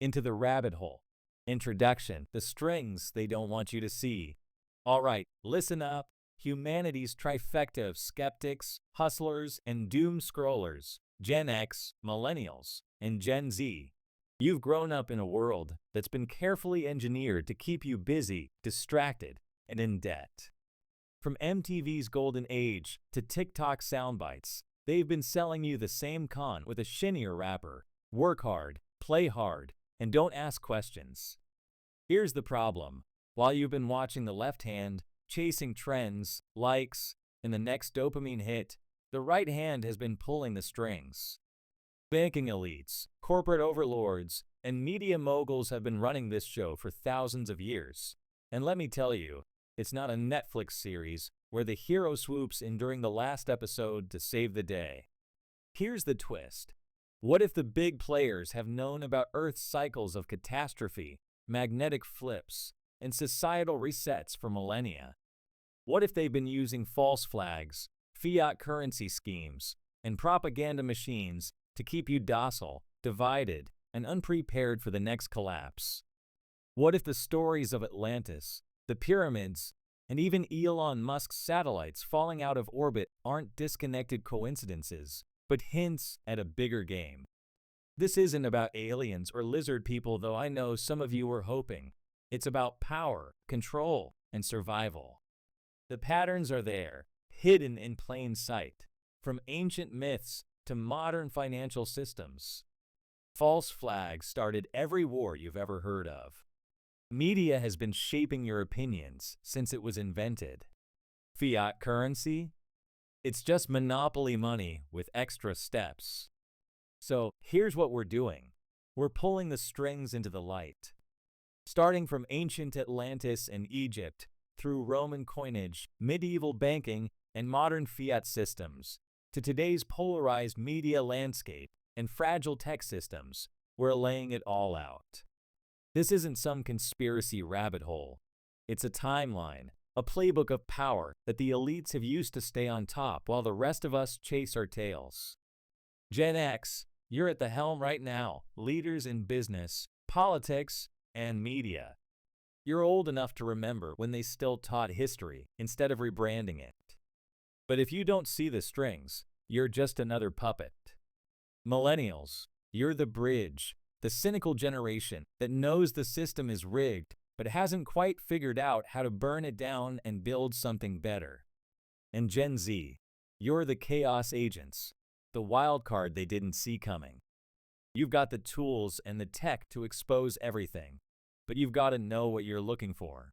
into the rabbit hole. Introduction: the strings they don't want you to see. Alright, listen up. Humanity's trifecta of skeptics, hustlers, and doom scrollers, Gen X, Millennials, and Gen Z. You've grown up in a world that's been carefully engineered to keep you busy, distracted, and in debt. From MTV's Golden Age to TikTok soundbites, they've been selling you the same con with a shinnier wrapper. Work hard, play hard, and don't ask questions. Here's the problem. While you've been watching the left hand, chasing trends, likes, and the next dopamine hit, the right hand has been pulling the strings. Banking elites, corporate overlords, and media moguls have been running this show for thousands of years. And let me tell you, it's not a Netflix series where the hero swoops in during the last episode to save the day. Here's the twist. What if the big players have known about Earth's cycles of catastrophe, magnetic flips, and societal resets for millennia? What if they've been using false flags, fiat currency schemes, and propaganda machines to keep you docile, divided, and unprepared for the next collapse? What if the stories of Atlantis, the pyramids, and even Elon Musk's satellites falling out of orbit aren't disconnected coincidences, but hints at a bigger game? This isn't about aliens or lizard people, though I know some of you were hoping. It's about power, control, and survival. The patterns are there, hidden in plain sight, from ancient myths to modern financial systems. False flags started every war you've ever heard of. Media has been shaping your opinions since it was invented. Fiat currency? It's just monopoly money with extra steps. So here's what we're doing. We're pulling the strings into the light. Starting from ancient Atlantis and Egypt, through Roman coinage, medieval banking, and modern fiat systems, to today's polarized media landscape and fragile tech systems, we're laying it all out. This isn't some conspiracy rabbit hole. It's a timeline, a playbook of power that the elites have used to stay on top while the rest of us chase our tails. Gen X, you're at the helm right now, leaders in business, politics, and media. You're old enough to remember when they still taught history instead of rebranding it. But if you don't see the strings, you're just another puppet. Millennials, you're the bridge, the cynical generation that knows the system is rigged but hasn't quite figured out how to burn it down and build something better. And Gen Z, you're the chaos agents, the wild card they didn't see coming. You've got the tools and the tech to expose everything, but you've got to know what you're looking for.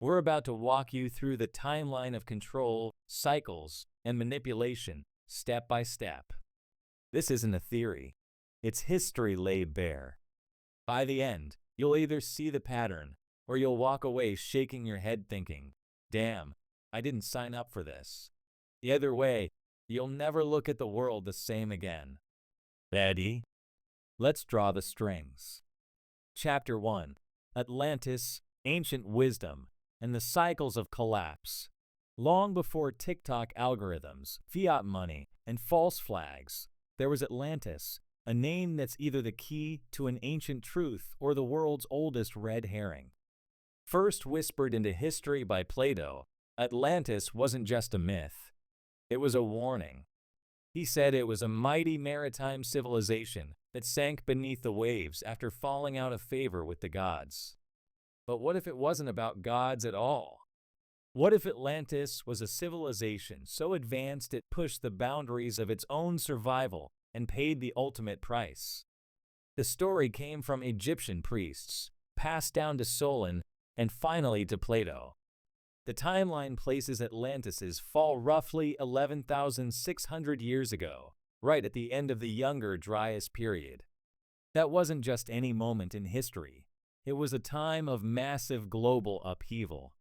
We're about to walk you through the timeline of control, cycles, and manipulation, step by step. This isn't a theory. It's history laid bare. By the end, you'll either see the pattern, or you'll walk away shaking your head thinking, damn, I didn't sign up for this. Either way, you'll never look at the world the same again. Ready? Let's draw the strings. Chapter 1. Atlantis, Ancient Wisdom, and the Cycles of Collapse. Long before TikTok algorithms, fiat money, and false flags, there was Atlantis, a name that's either the key to an ancient truth or the world's oldest red herring. First whispered into history by Plato, Atlantis wasn't just a myth. It was a warning. He said it was a mighty maritime civilization that sank beneath the waves after falling out of favor with the gods. But what if it wasn't about gods at all? What if Atlantis was a civilization so advanced it pushed the boundaries of its own survival and paid the ultimate price? The story came from Egyptian priests, passed down to Solon, and finally to Plato. The timeline places Atlantis's fall roughly 11,600 years ago, right at the end of the Younger Dryas period. That wasn't just any moment in history. It was a time of massive global upheaval.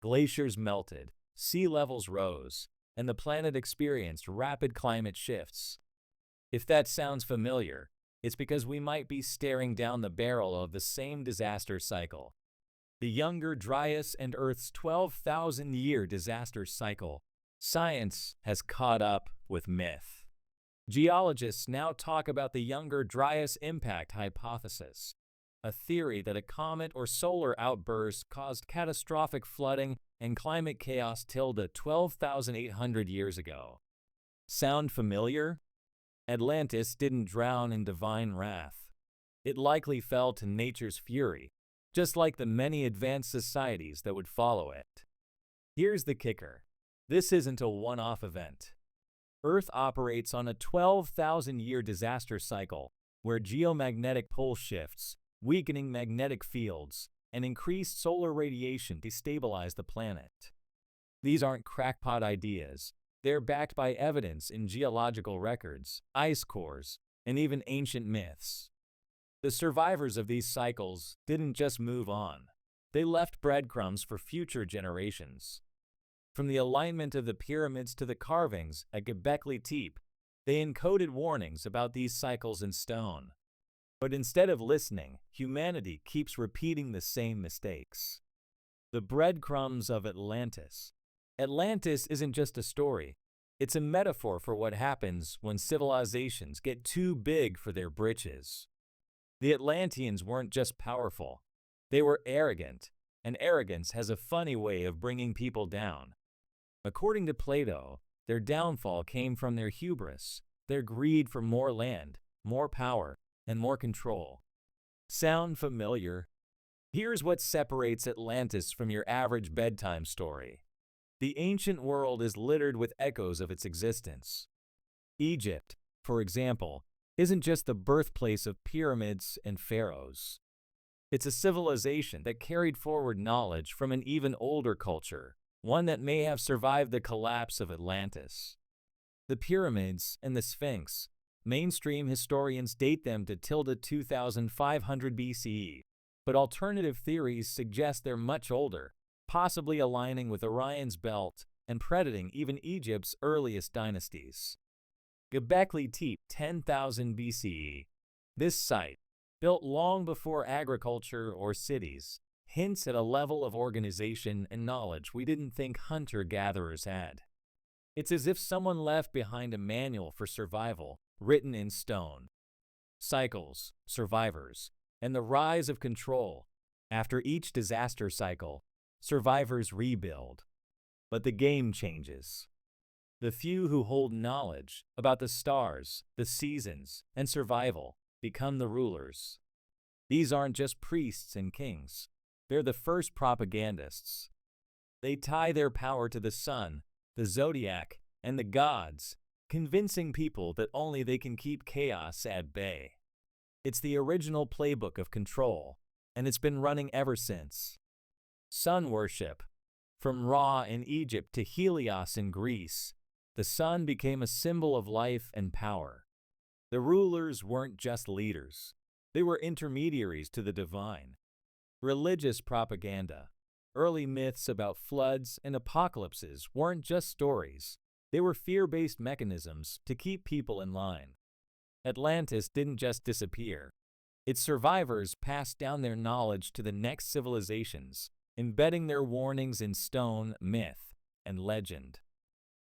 Glaciers melted, sea levels rose, and the planet experienced rapid climate shifts. If that sounds familiar, it's because we might be staring down the barrel of the same disaster cycle. The Younger Dryas and Earth's 12,000-year disaster cycle. Science has caught up with myth. Geologists now talk about the Younger Dryas impact hypothesis, a theory that a comet or solar outburst caused catastrophic flooding and climate chaos tilde 12,800 years ago. Sound familiar? Atlantis didn't drown in divine wrath. It likely fell to nature's fury, just like the many advanced societies that would follow it. Here's the kicker. This isn't a one-off event. Earth operates on a 12,000-year disaster cycle where geomagnetic pole shifts, weakening magnetic fields, and increased solar radiation destabilize the planet. These aren't crackpot ideas. They're backed by evidence in geological records, ice cores, and even ancient myths. The survivors of these cycles didn't just move on. They left breadcrumbs for future generations. From the alignment of the pyramids to the carvings at Göbekli Tepe, they encoded warnings about these cycles in stone. But instead of listening, humanity keeps repeating the same mistakes. The breadcrumbs of Atlantis. Atlantis isn't just a story. It's a metaphor for what happens when civilizations get too big for their britches. The Atlanteans weren't just powerful. They were arrogant, and arrogance has a funny way of bringing people down. According to Plato, their downfall came from their hubris, their greed for more land, more power, and more control. Sound familiar? Here's what separates Atlantis from your average bedtime story. The ancient world is littered with echoes of its existence. Egypt, for example, isn't just the birthplace of pyramids and pharaohs. It's a civilization that carried forward knowledge from an even older culture, one that may have survived the collapse of Atlantis. The pyramids and the Sphinx, mainstream historians date them to tilde 2500 BCE, but alternative theories suggest they're much older, possibly aligning with Orion's belt and predating even Egypt's earliest dynasties. Göbekli Tepe, 10,000 BCE. This site, built long before agriculture or cities, hints at a level of organization and knowledge we didn't think hunter-gatherers had. It's as if someone left behind a manual for survival, written in stone. Cycles, survivors, and the rise of control. After each disaster cycle, survivors rebuild. But the game changes. The few who hold knowledge about the stars, the seasons, and survival become the rulers. These aren't just priests and kings. They're the first propagandists. They tie their power to the sun, the zodiac, and the gods, convincing people that only they can keep chaos at bay. It's the original playbook of control, and it's been running ever since. Sun worship. From Ra in Egypt to Helios in Greece, the sun became a symbol of life and power. The rulers weren't just leaders. They were intermediaries to the divine. Religious propaganda. Early myths about floods and apocalypses weren't just stories. They were fear-based mechanisms to keep people in line. Atlantis didn't just disappear. Its survivors passed down their knowledge to the next civilizations, embedding their warnings in stone, myth, and legend.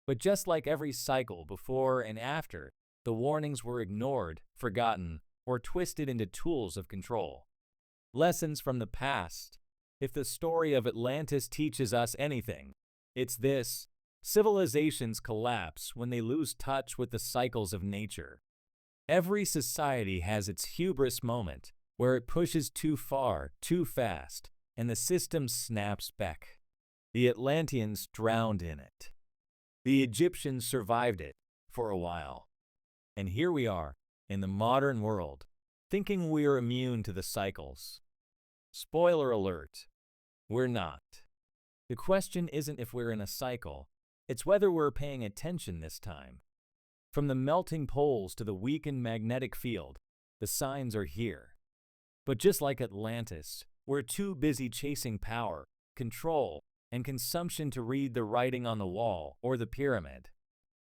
But just like every cycle before and after, the warnings were ignored, forgotten, or twisted into tools of control. Lessons from the past. If the story of Atlantis teaches us anything, it's this: civilizations collapse when they lose touch with the cycles of nature. Every society has its hubris moment, where it pushes too far, too fast, and the system snaps back. The Atlanteans drowned in it. The Egyptians survived it for a while. And here we are, in the modern world, thinking we're immune to the cycles. Spoiler alert, we're not. The question isn't if we're in a cycle, it's whether we're paying attention this time. From the melting poles to the weakened magnetic field, the signs are here. But just like Atlantis, we're too busy chasing power, control, and consumption to read the writing on the wall or the pyramid.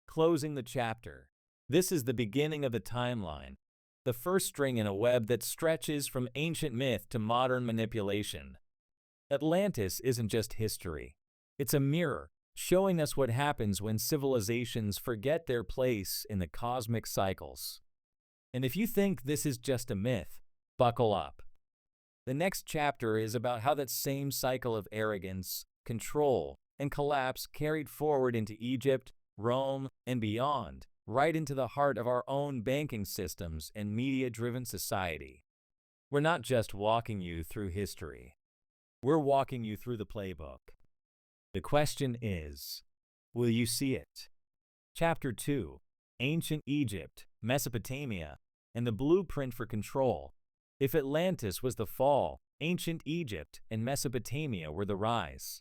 Closing the chapter. This is the beginning of the timeline, the first string in a web that stretches from ancient myth to modern manipulation. Atlantis isn't just history. It's a mirror, showing us what happens when civilizations forget their place in the cosmic cycles. And if you think this is just a myth, buckle up. The next chapter is about how that same cycle of arrogance, control, and collapse carried forward into Egypt, Rome, and beyond, right into the heart of our own banking systems and media-driven society. We're not just walking you through history. We're walking you through the playbook. The question is, will you see it? Chapter 2, Ancient Egypt, Mesopotamia, and the Blueprint for Control. If Atlantis was the fall, ancient Egypt and Mesopotamia were the rise.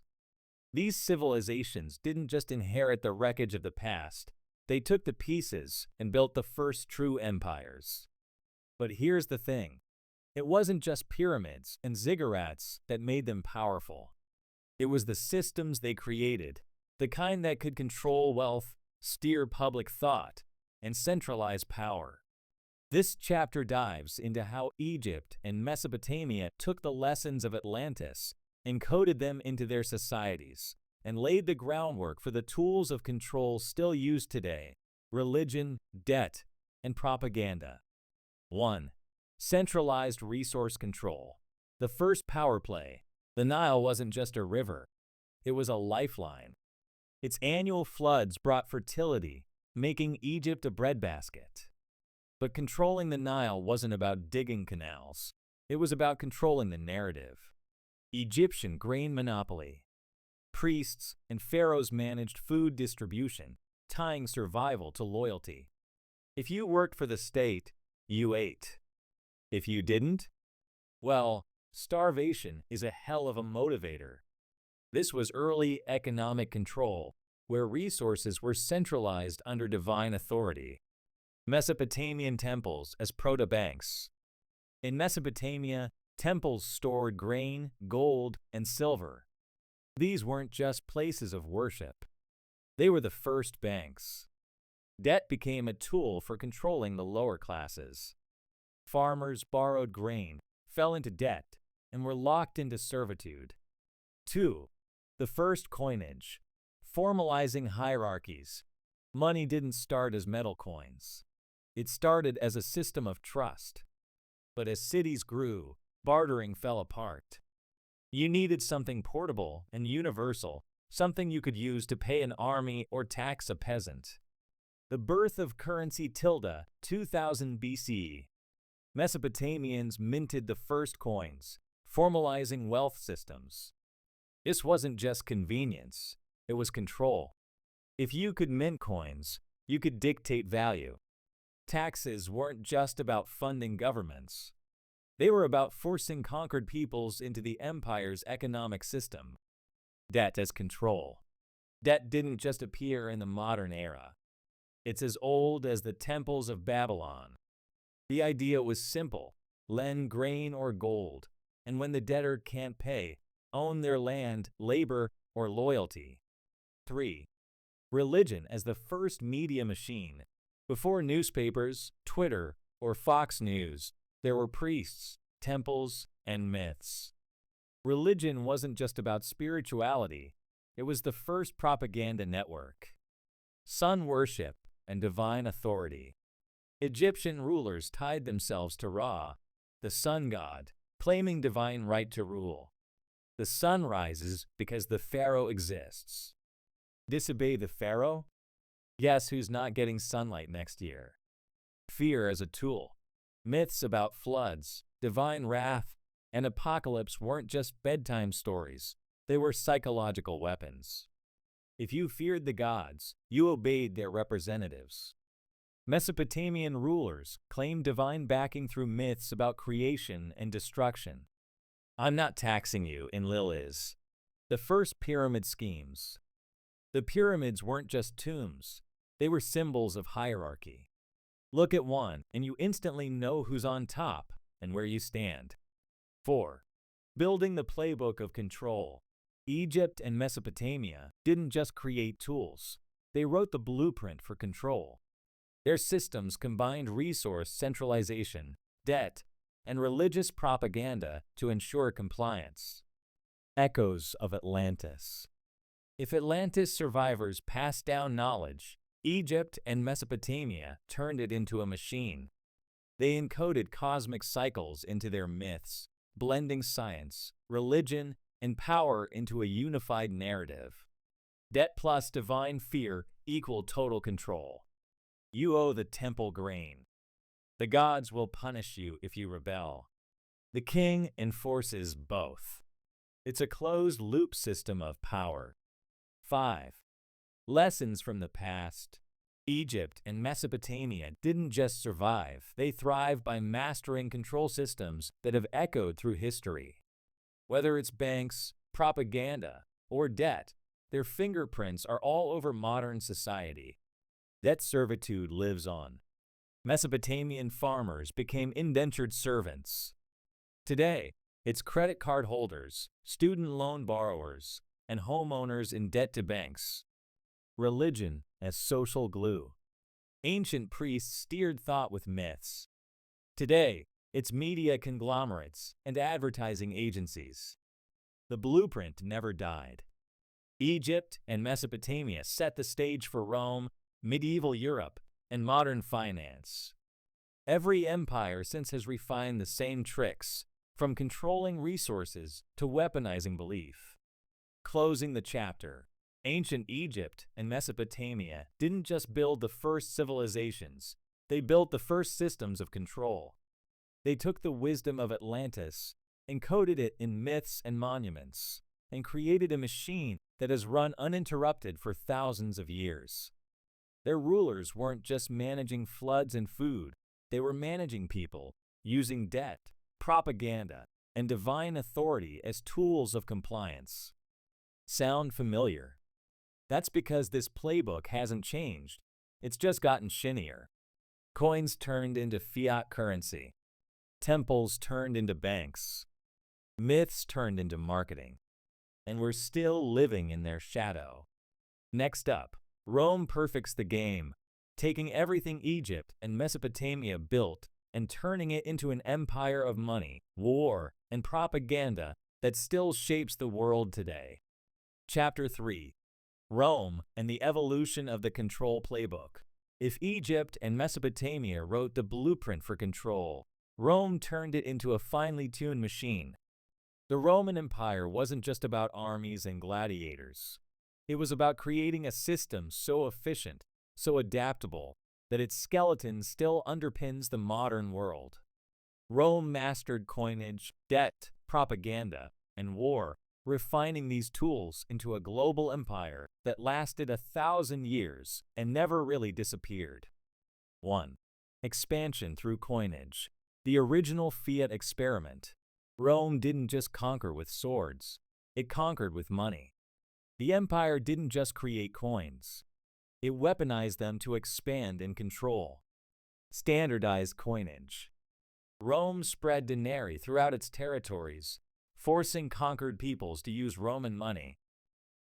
These civilizations didn't just inherit the wreckage of the past, they took the pieces and built the first true empires. But here's the thing. It wasn't just pyramids and ziggurats that made them powerful. It was the systems they created, the kind that could control wealth, steer public thought, and centralize power. This chapter dives into how Egypt and Mesopotamia took the lessons of Atlantis, encoded them into their societies, and laid the groundwork for the tools of control still used today: religion, debt, and propaganda. 1. Centralized resource control. The first power play. The Nile wasn't just a river. It was a lifeline. Its annual floods brought fertility, making Egypt a breadbasket. But controlling the Nile wasn't about digging canals. It was about controlling the narrative. Egyptian grain monopoly. Priests and pharaohs managed food distribution, tying survival to loyalty. If you worked for the state, you ate. If you didn't, well, starvation is a hell of a motivator. This was early economic control, where resources were centralized under divine authority. Mesopotamian temples as proto-banks. In Mesopotamia, temples stored grain, gold, and silver. These weren't just places of worship. They were the first banks. Debt became a tool for controlling the lower classes. Farmers borrowed grain, fell into debt, and were locked into servitude. 2. The first coinage. Formalizing hierarchies. Money didn't start as metal coins. It started as a system of trust. But as cities grew, bartering fell apart. You needed something portable and universal, something you could use to pay an army or tax a peasant. The birth of currency tilde, 2000 BCE. Mesopotamians minted the first coins, formalizing wealth systems. This wasn't just convenience, it was control. If you could mint coins, you could dictate value. Taxes weren't just about funding governments. They were about forcing conquered peoples into the empire's economic system. Debt as control. Debt didn't just appear in the modern era. It's as old as the temples of Babylon. The idea was simple: lend grain or gold, and when the debtor can't pay, own their land, labor, or loyalty. 3. Religion as the first media machine. Before newspapers, Twitter, or Fox News, there were priests, temples, and myths. Religion wasn't just about spirituality, it was the first propaganda network. Sun worship and divine authority. Egyptian rulers tied themselves to Ra, the sun god, claiming divine right to rule. The sun rises because the pharaoh exists. Disobey the pharaoh? Guess who's not getting sunlight next year? Fear as a tool. Myths about floods, divine wrath, and apocalypse weren't just bedtime stories. They were psychological weapons. If you feared the gods, you obeyed their representatives. Mesopotamian rulers claimed divine backing through myths about creation and destruction. I'm not taxing you, Enlil is. The first pyramid schemes. The pyramids weren't just tombs. They were symbols of hierarchy. Look at one, and you instantly know who's on top and where you stand. 4. Building the playbook of control. Egypt and Mesopotamia didn't just create tools. They wrote the blueprint for control. Their systems combined resource centralization, debt, and religious propaganda to ensure compliance. Echoes of Atlantis. If Atlantis survivors passed down knowledge, Egypt and Mesopotamia turned it into a machine. They encoded cosmic cycles into their myths, blending science, religion, and power into a unified narrative. Debt plus divine fear equal total control. You owe the temple grain. The gods will punish you if you rebel. The king enforces both. It's a closed-loop system of power. 5. Lessons from the past. Egypt and Mesopotamia didn't just survive, they thrived by mastering control systems that have echoed through history. Whether it's banks, propaganda, or debt, their fingerprints are all over modern society. Debt servitude lives on. Mesopotamian farmers became indentured servants. Today, it's credit card holders, student loan borrowers, and homeowners in debt to banks. Religion as social glue. Ancient priests steered thought with myths. Today, it's media conglomerates and advertising agencies. The blueprint never died. Egypt and Mesopotamia set the stage for Rome, medieval Europe, and modern finance. Every empire since has refined the same tricks, from controlling resources to weaponizing belief. Closing the chapter. Ancient Egypt and Mesopotamia didn't just build the first civilizations, they built the first systems of control. They took the wisdom of Atlantis, encoded it in myths and monuments, and created a machine that has run uninterrupted for thousands of years. Their rulers weren't just managing floods and food, they were managing people, using debt, propaganda, and divine authority as tools of compliance. Sound familiar? That's because this playbook hasn't changed. It's just gotten shinier. Coins turned into fiat currency. Temples turned into banks. Myths turned into marketing. And we're still living in their shadow. Next up, Rome perfects the game, taking everything Egypt and Mesopotamia built and turning it into an empire of money, war, and propaganda that still shapes the world today. Chapter 3. Rome and the evolution of the control playbook. If Egypt and Mesopotamia wrote the blueprint for control, Rome turned it into a finely tuned machine. The Roman Empire wasn't just about armies and gladiators. It was about creating a system so efficient, so adaptable, that its skeleton still underpins the modern world. Rome mastered coinage, debt, propaganda, and war, refining these tools into a global empire that lasted 1,000 years and never really disappeared. 1. Expansion through coinage. The original fiat experiment. Rome didn't just conquer with swords, it conquered with money. The empire didn't just create coins, it weaponized them to expand and control. Standardized coinage. Rome spread denarii throughout its territories, forcing conquered peoples to use Roman money.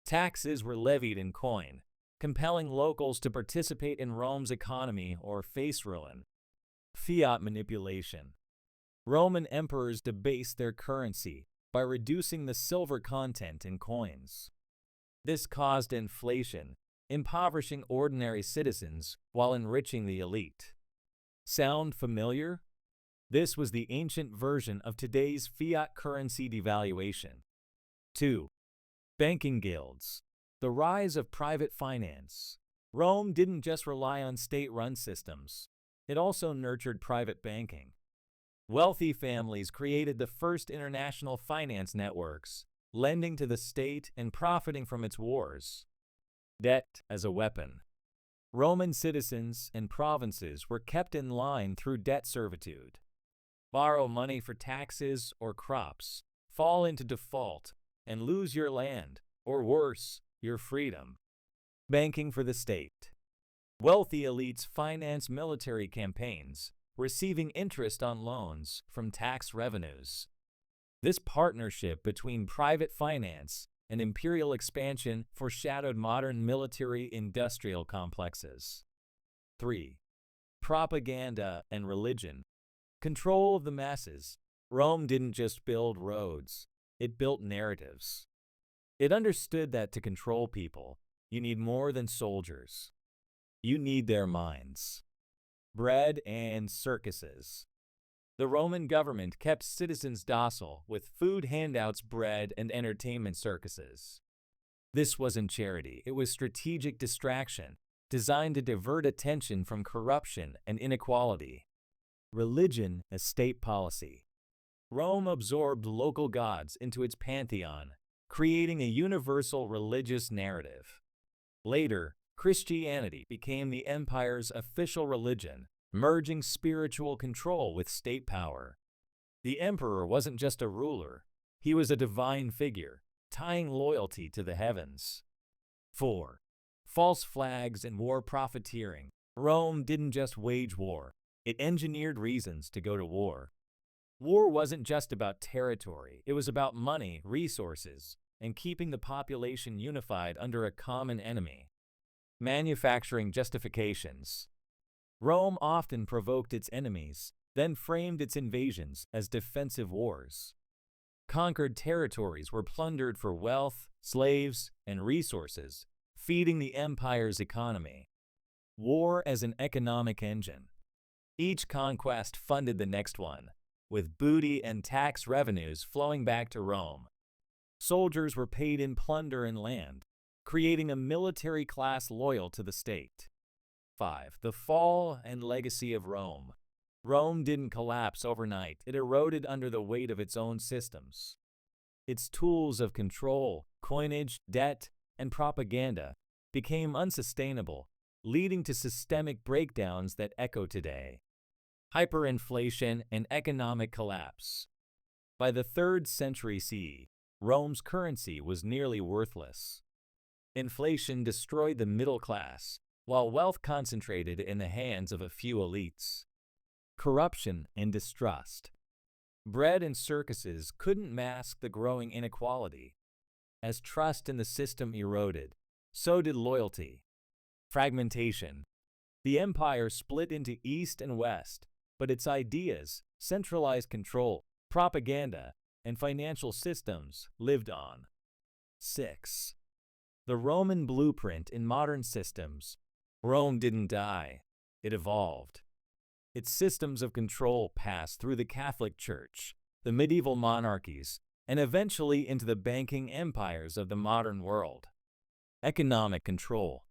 Taxes were levied in coin, compelling locals to participate in Rome's economy or face ruin. Fiat manipulation. Roman emperors debased their currency by reducing the silver content in coins. This caused inflation, impoverishing ordinary citizens while enriching the elite. Sound familiar? This was the ancient version of today's fiat currency devaluation. 2. Banking guilds. The rise of private finance. Rome didn't just rely on state-run systems. It also nurtured private banking. Wealthy families created the first international finance networks, lending to the state and profiting from its wars. Debt as a weapon. Roman citizens and provinces were kept in line through debt servitude. Borrow money for taxes or crops, fall into default, and lose your land, or worse, your freedom. Banking for the state. Wealthy elites finance military campaigns, receiving interest on loans from tax revenues. This partnership between private finance and imperial expansion foreshadowed modern military-industrial complexes. 3. Propaganda and religion. Control of the masses. Rome didn't just build roads, it built narratives. It understood that to control people, you need more than soldiers. You need their minds. Bread and circuses. The Roman government kept citizens docile with food handouts, bread, and entertainment circuses. This wasn't charity, it was strategic distraction, designed to divert attention from corruption and inequality. Religion as state policy. Rome absorbed local gods into its pantheon, creating a universal religious narrative. Later, Christianity became the empire's official religion, merging spiritual control with state power. The emperor wasn't just a ruler, he was a divine figure, tying loyalty to the heavens. 4. False flags and war profiteering. Rome didn't just wage war, it engineered reasons to go to war. War wasn't just about territory, it was about money, resources, and keeping the population unified under a common enemy. Manufacturing justifications. Rome often provoked its enemies, then framed its invasions as defensive wars. Conquered territories were plundered for wealth, slaves, and resources, feeding the empire's economy. War as an economic engine. Each conquest funded the next one, with booty and tax revenues flowing back to Rome. Soldiers were paid in plunder and land, creating a military class loyal to the state. 5. The fall and legacy of Rome. Rome didn't collapse overnight, it eroded under the weight of its own systems. Its tools of control, coinage, debt, and propaganda became unsustainable, leading to systemic breakdowns that echo today. Hyperinflation and economic collapse. By the 3rd century CE, Rome's currency was nearly worthless. Inflation destroyed the middle class, while wealth concentrated in the hands of a few elites. Corruption and distrust. Bread and circuses couldn't mask the growing inequality. As trust in the system eroded, so did loyalty. Fragmentation. The empire split into East and West, but its ideas, centralized control, propaganda, and financial systems lived on. 6. The Roman blueprint in modern systems. Rome didn't die, it evolved. Its systems of control passed through the Catholic Church, the medieval monarchies, and eventually into the banking empires of the modern world. Economic control.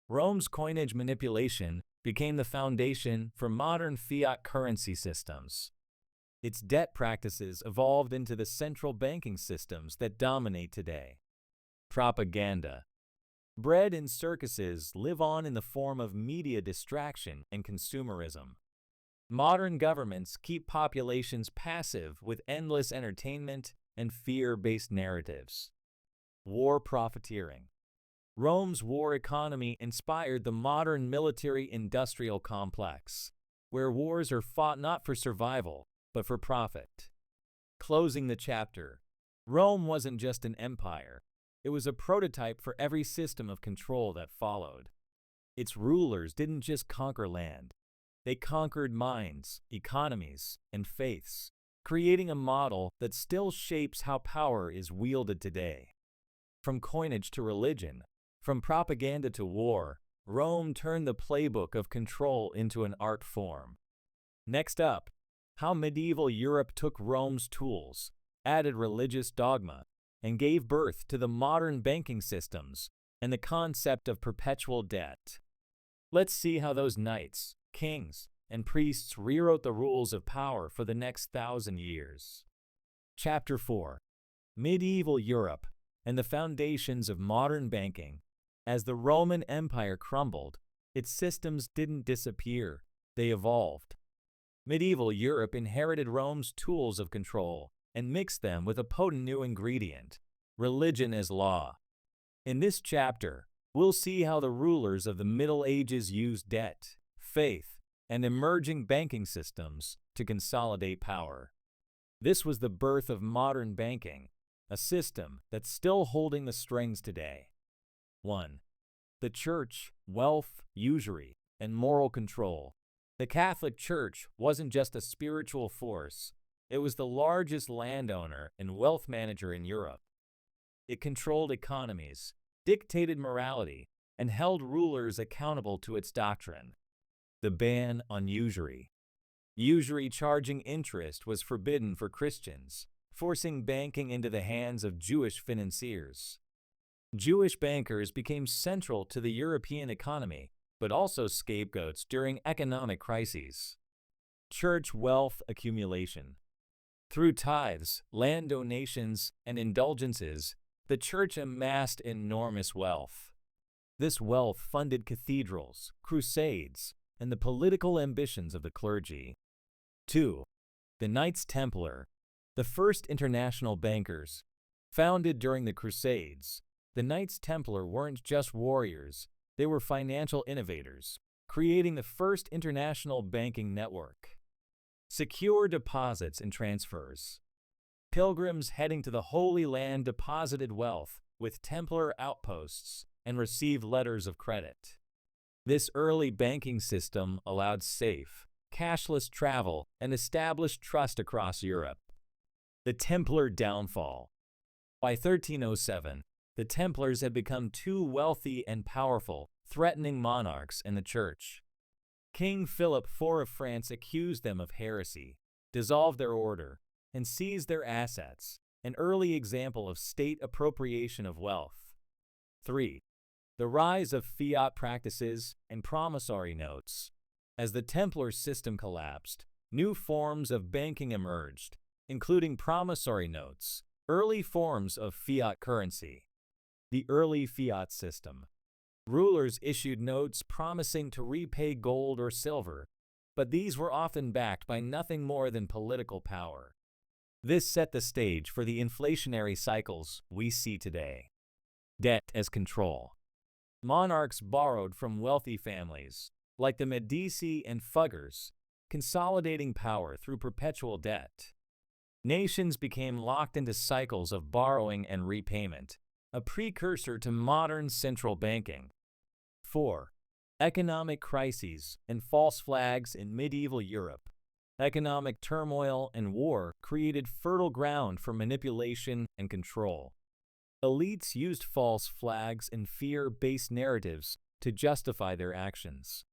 Rome's coinage manipulation became the foundation for modern fiat currency systems. Its debt practices evolved into the central banking systems that dominate today. Propaganda. Bread and circuses live on in the form of media distraction and consumerism. Modern governments keep populations passive with endless entertainment and fear-based narratives. War profiteering. Rome's war economy inspired the modern military-industrial complex, where wars are fought not for survival, but for profit. Closing the chapter. Rome wasn't just an empire. It was a prototype for every system of control that followed. Its rulers didn't just conquer land. They conquered minds, economies, and faiths, creating a model that still shapes how power is wielded today. From coinage to religion, from propaganda to war, Rome turned the playbook of control into an art form. Next up, how medieval Europe took Rome's tools, added religious dogma, and gave birth to the modern banking systems and the concept of perpetual debt. Let's see how those knights, kings, and priests rewrote the rules of power for the next 1,000 years. Chapter 4. Medieval Europe and the foundations of modern banking. As the Roman Empire crumbled, its systems didn't disappear, they evolved. Medieval Europe inherited Rome's tools of control and mixed them with a potent new ingredient: religion as law. In this chapter, we'll see how the rulers of the Middle Ages used debt, faith, and emerging banking systems to consolidate power. This was the birth of modern banking, a system that's still holding the strings today. 1. The Church, wealth, usury, and moral control. The Catholic Church wasn't just a spiritual force, it was the largest landowner and wealth manager in Europe. It controlled economies, dictated morality, and held rulers accountable to its doctrine. The ban on usury. Usury charging interest was forbidden for Christians, forcing banking into the hands of Jewish financiers. Jewish bankers became central to the European economy, but also scapegoats during economic crises. Church wealth accumulation. Through tithes, land donations, and indulgences, the church amassed enormous wealth. This wealth funded cathedrals, crusades, and the political ambitions of the clergy. 2. The Knights Templar, the first international bankers. Founded during the Crusades, the Knights Templar weren't just warriors, they were financial innovators, creating the first international banking network. Secure deposits and transfers. Pilgrims heading to the Holy Land deposited wealth with Templar outposts and received letters of credit. This early banking system allowed safe, cashless travel and established trust across Europe. The Templar downfall. By 1307, the Templars had become too wealthy and powerful, threatening monarchs and the church. King Philip IV of France accused them of heresy, dissolved their order, and seized their assets, an early example of state appropriation of wealth. 3. The rise of fiat practices and promissory notes. As the Templar system collapsed, new forms of banking emerged, including promissory notes, early forms of fiat currency. The early fiat system. Rulers issued notes promising to repay gold or silver, but these were often backed by nothing more than political power. This set the stage for the inflationary cycles we see today. Debt as control. Monarchs borrowed from wealthy families, like the Medici and Fuggers, consolidating power through perpetual debt. Nations became locked into cycles of borrowing and repayment, a precursor to modern central banking. 4. Economic crises and false flags in medieval Europe. Economic turmoil and war created fertile ground for manipulation and control. Elites used false flags and fear-based narratives to justify their actions.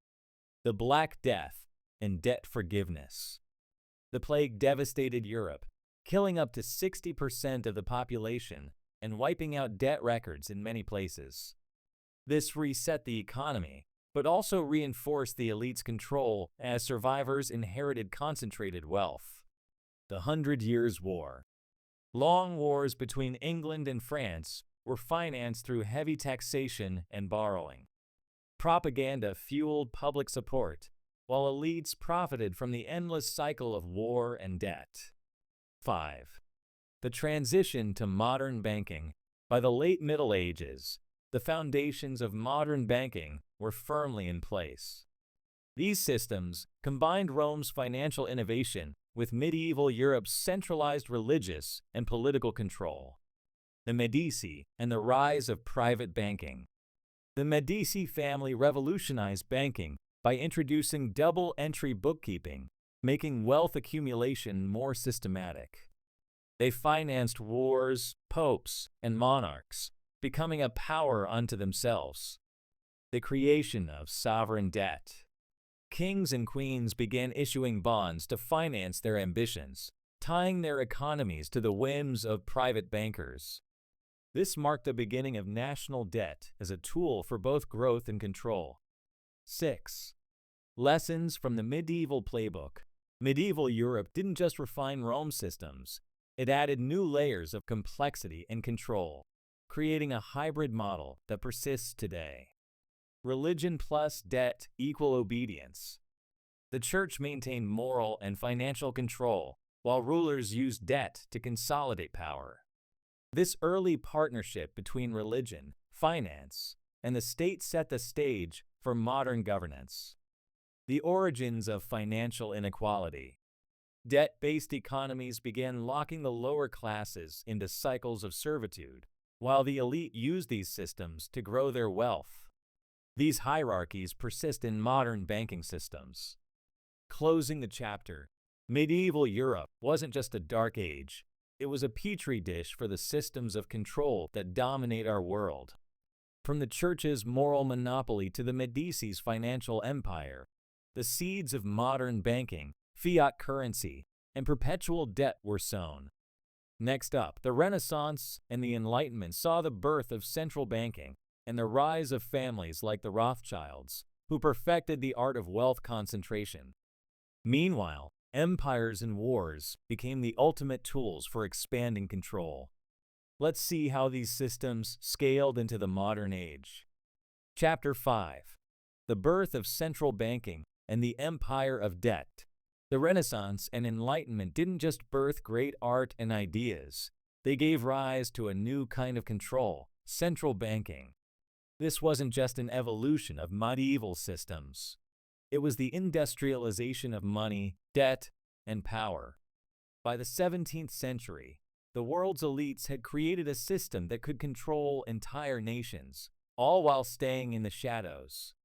The Black Death and debt forgiveness. The plague devastated Europe, killing up to 60% of the population and wiping out debt records in many places. This reset the economy, but also reinforced the elite's control as survivors inherited concentrated wealth. The 100 Years' War. Long wars between England and France were financed through heavy taxation and borrowing. Propaganda fueled public support, while elites profited from the endless cycle of war and debt. 5. The transition to modern banking. By the late Middle Ages, the foundations of modern banking were firmly in place. These systems combined Rome's financial innovation with medieval Europe's centralized religious and political control. The Medici and the rise of private banking. The Medici family revolutionized banking by introducing double-entry bookkeeping, making wealth accumulation more systematic. They financed wars, popes, and monarchs, becoming a power unto themselves. The creation of sovereign debt. Kings and queens began issuing bonds to finance their ambitions, tying their economies to the whims of private bankers. This marked the beginning of national debt as a tool for both growth and control. 6. Lessons from the medieval playbook. Medieval Europe didn't just refine Rome's systems, it added new layers of complexity and control, creating a hybrid model that persists today. Religion plus debt equal obedience. The church maintained moral and financial control, while rulers used debt to consolidate power. This early partnership between religion, finance, and the state set the stage for modern governance. The origins of financial inequality. Debt-based economies began locking the lower classes into cycles of servitude, while the elite used these systems to grow their wealth. These hierarchies persist in modern banking systems. Closing the chapter, medieval Europe wasn't just a dark age, it was a petri dish for the systems of control that dominate our world. From the church's moral monopoly to the Medici's financial empire, the seeds of modern banking fiat currency, and perpetual debt were sown. Next up, the Renaissance and the Enlightenment saw the birth of central banking and the rise of families like the Rothschilds, who perfected the art of wealth concentration. Meanwhile, empires and wars became the ultimate tools for expanding control. Let's see how these systems scaled into the modern age. Chapter 5. The Birth of Central Banking and the Empire of Debt. The Renaissance and Enlightenment didn't just birth great art and ideas, they gave rise to a new kind of control, central banking. This wasn't just an evolution of medieval systems. It was the industrialization of money, debt, and power. By the 17th century, the world's elites had created a system that could control entire nations, all while staying in the shadows.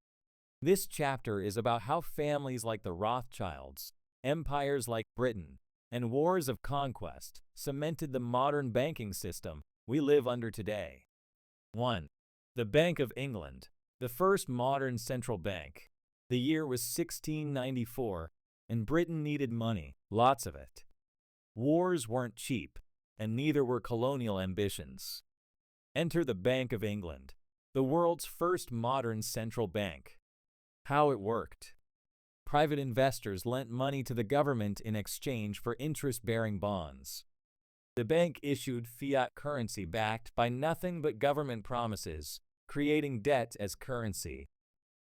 This chapter is about how families like the Rothschilds, empires like Britain, and wars of conquest cemented the modern banking system we live under today. 1. The Bank of England, the first modern central bank. The year was 1694, and Britain needed money, lots of it. Wars weren't cheap, and neither were colonial ambitions. Enter the Bank of England, the world's first modern central bank. How it worked. Private investors lent money to the government in exchange for interest-bearing bonds. The bank issued fiat currency backed by nothing but government promises, creating debt as currency.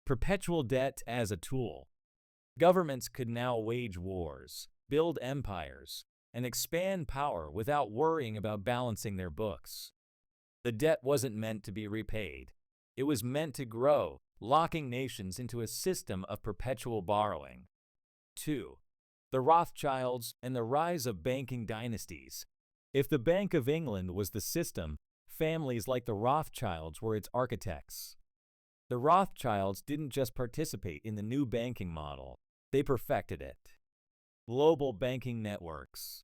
Perpetual debt as a tool. Governments could now wage wars, build empires, and expand power without worrying about balancing their books. The debt wasn't meant to be repaid. It was meant to grow, locking nations into a system of perpetual borrowing. 2. The Rothschilds and the rise of banking dynasties. If the Bank of England was the system, families like the Rothschilds were its architects. The Rothschilds didn't just participate in the new banking model, they perfected it. Global banking networks.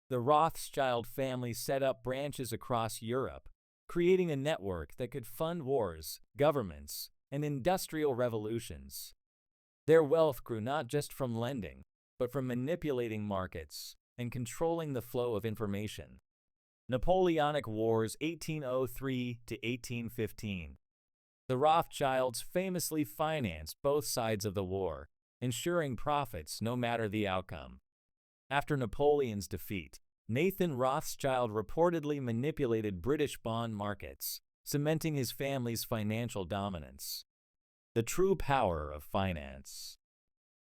The Rothschild family set up branches across Europe, creating a network that could fund wars, governments, and industrial revolutions. Their wealth grew not just from lending, but from manipulating markets and controlling the flow of information. Napoleonic Wars 1803 to 1815. The Rothschilds famously financed both sides of the war, ensuring profits no matter the outcome. After Napoleon's defeat, Nathan Rothschild reportedly manipulated British bond markets, cementing his family's financial dominance. The true power of finance.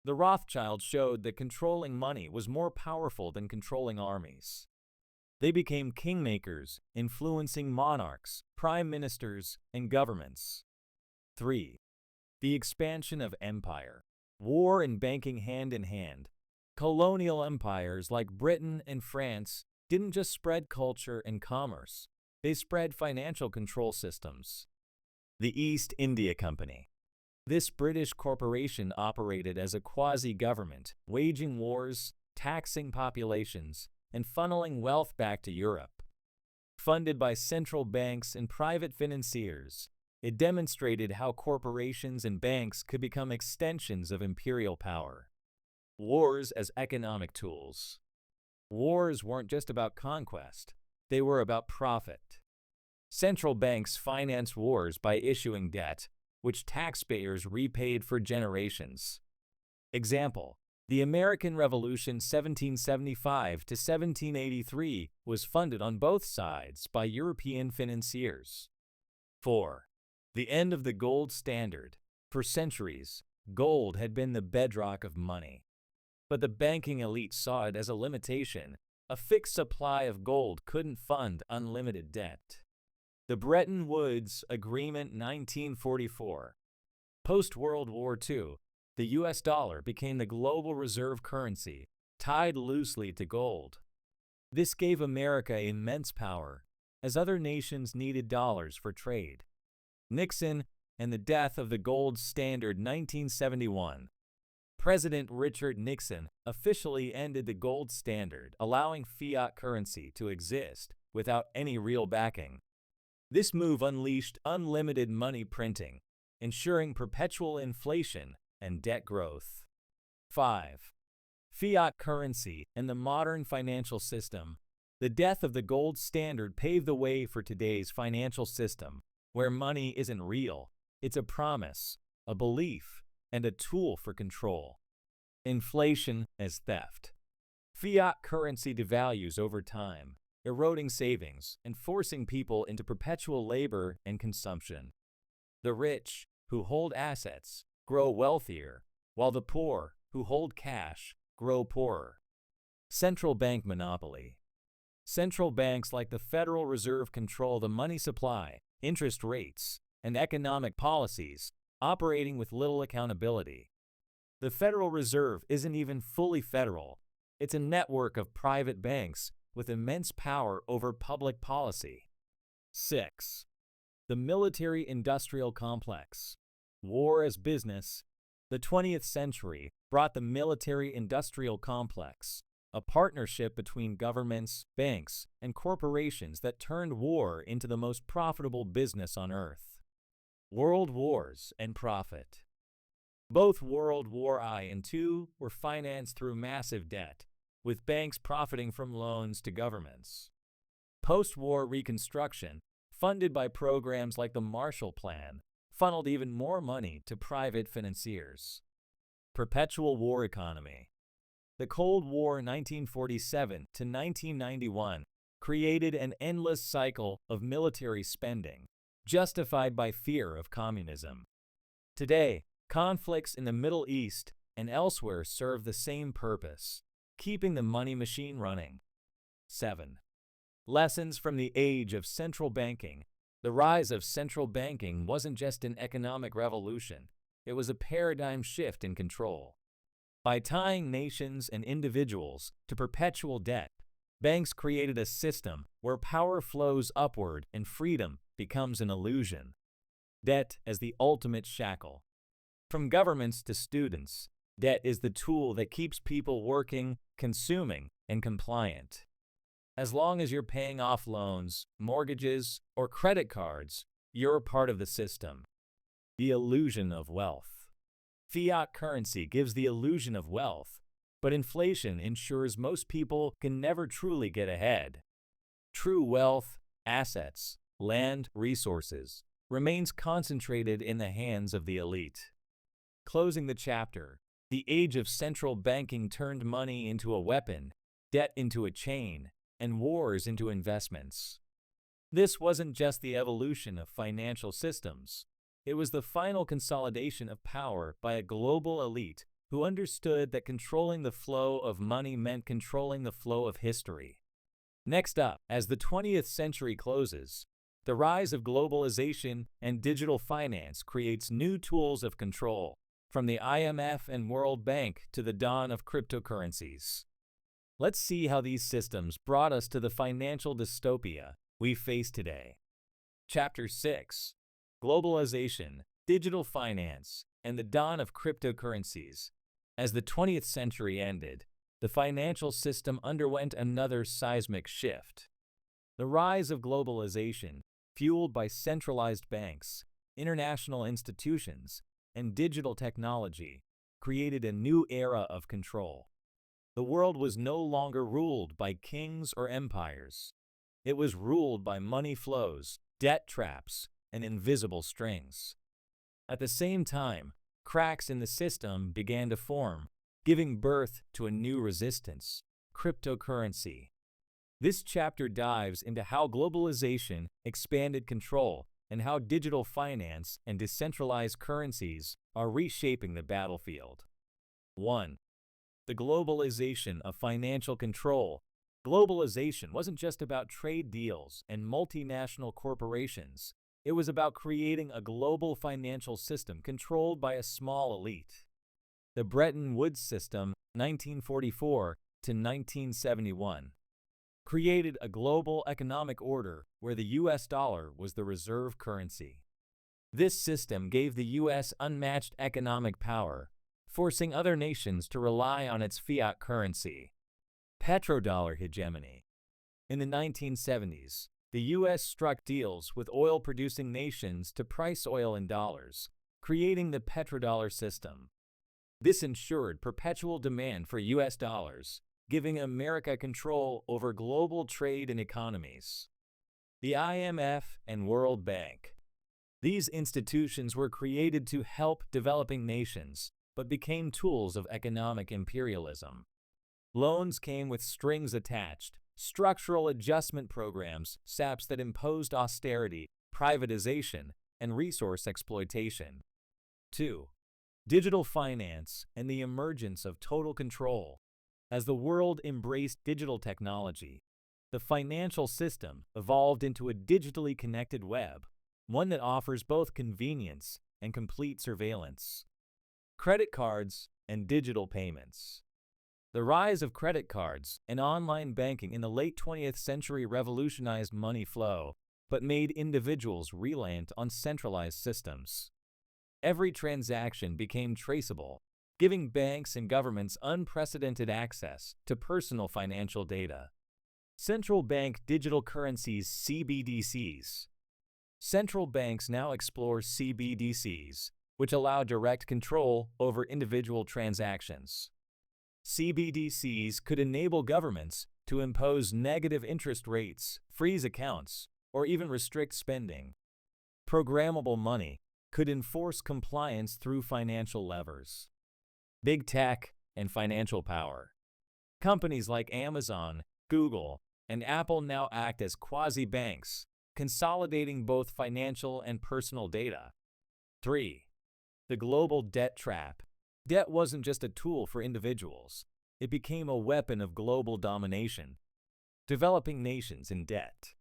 The Rothschilds showed that controlling money was more powerful than controlling armies. They became kingmakers, influencing monarchs, prime ministers, and governments. 3. The expansion of empire. War and banking hand in hand. Colonial empires like Britain and France didn't just spread culture and commerce, they spread financial control systems. The East India Company. This British corporation operated as a quasi-government, waging wars, taxing populations, and funneling wealth back to Europe. Funded by central banks and private financiers, it demonstrated how corporations and banks could become extensions of imperial power. Wars as economic tools. Wars weren't just about conquest, they were about profit. Central banks financed wars by issuing debt, which taxpayers repaid for generations. Example: the American Revolution 1775 to 1783 was funded on both sides by European financiers. 4. The end of the gold standard. For centuries, gold had been the bedrock of money. But the banking elite saw it as a limitation. A fixed supply of gold couldn't fund unlimited debt. The Bretton Woods Agreement 1944. Post-World War II, the US dollar became the global reserve currency, tied loosely to gold. This gave America immense power, as other nations needed dollars for trade. Nixon and the death of the gold standard 1971. President Richard Nixon officially ended the gold standard, allowing fiat currency to exist without any real backing. This move unleashed unlimited money printing, ensuring perpetual inflation and debt growth. 5. Fiat currency and the modern financial system. The death of the gold standard paved the way for today's financial system, where money isn't real, it's a promise, a belief, and a tool for control. Inflation as theft. Fiat currency devalues over time, eroding savings and forcing people into perpetual labor and consumption. The rich, who hold assets, grow wealthier, while the poor, who hold cash, grow poorer. Central bank monopoly. Central banks like the Federal Reserve control the money supply, interest rates, and economic policies, operating with little accountability. The Federal Reserve isn't even fully federal. It's a network of private banks with immense power over public policy. 6. The military-industrial complex. War as business. The 20th century brought the military-industrial complex, a partnership between governments, banks, and corporations that turned war into the most profitable business on earth. World wars and profit. Both World War I and II were financed through massive debt, with banks profiting from loans to governments. Post-war reconstruction, funded by programs like the Marshall Plan, funneled even more money to private financiers. Perpetual war economy. The Cold War 1947 to 1991 created an endless cycle of military spending, justified by fear of communism. Today, conflicts in the Middle East and elsewhere serve the same purpose, keeping the money machine running. 7. Lessons from the age of central banking. The rise of central banking wasn't just an economic revolution, it was a paradigm shift in control. By tying nations and individuals to perpetual debt, banks created a system where power flows upward and freedom becomes an illusion. Debt as the ultimate shackle. From governments to students, debt is the tool that keeps people working, consuming, and compliant. As long as you're paying off loans, mortgages, or credit cards, you're a part of the system. The illusion of wealth. Fiat currency gives the illusion of wealth, but inflation ensures most people can never truly get ahead. True wealth, assets, land, resources, remains concentrated in the hands of the elite. Closing the chapter, the age of central banking turned money into a weapon, debt into a chain, and wars into investments. This wasn't just the evolution of financial systems. It was the final consolidation of power by a global elite who understood that controlling the flow of money meant controlling the flow of history. Next up, as the 20th century closes, the rise of globalization and digital finance creates new tools of control, from the IMF and World Bank to the dawn of cryptocurrencies. Let's see how these systems brought us to the financial dystopia we face today. Chapter 6. Globalization, Digital Finance, and the Dawn of Cryptocurrencies. As the 20th century ended, the financial system underwent another seismic shift. The rise of globalization, fueled by centralized banks, international institutions, and digital technology, created a new era of control. The world was no longer ruled by kings or empires. It was ruled by money flows, debt traps, and invisible strings. At the same time, cracks in the system began to form, giving birth to a new resistance: cryptocurrency. This chapter dives into how globalization expanded control and how digital finance and decentralized currencies are reshaping the battlefield. 1. The globalization of financial control. Globalization wasn't just about trade deals and multinational corporations. It was about creating a global financial system controlled by a small elite. The Bretton Woods system, 1944 to 1971, created a global economic order where the US dollar was the reserve currency. This system gave the US unmatched economic power, forcing other nations to rely on its fiat currency. Petrodollar hegemony. In the 1970s, the U.S. struck deals with oil-producing nations to price oil in dollars, creating the petrodollar system. This ensured perpetual demand for US dollars, giving America control over global trade and economies. The IMF and World Bank. These institutions were created to help developing nations, but became tools of economic imperialism. Loans came with strings attached, structural adjustment programs, SAPs that imposed austerity, privatization, and resource exploitation. 2. Digital finance and the emergence of total control. As the world embraced digital technology, the financial system evolved into a digitally connected web, one that offers both convenience and complete surveillance. Credit cards and digital payments. The rise of credit cards and online banking in the late 20th century revolutionized money flow, but made individuals reliant on centralized systems. Every transaction became traceable, giving banks and governments unprecedented access to personal financial data. Central bank digital currencies (CBDCs). Central banks now explore CBDCs, which allow direct control over individual transactions. CBDCs could enable governments to impose negative interest rates, freeze accounts, or even restrict spending. Programmable money could enforce compliance through financial levers. Big tech and financial power. Companies like Amazon, Google, and Apple now act as quasi-banks, consolidating both financial and personal data. 3. The global debt trap. Debt wasn't just a tool for individuals. It became a weapon of global domination. Developing nations in debt.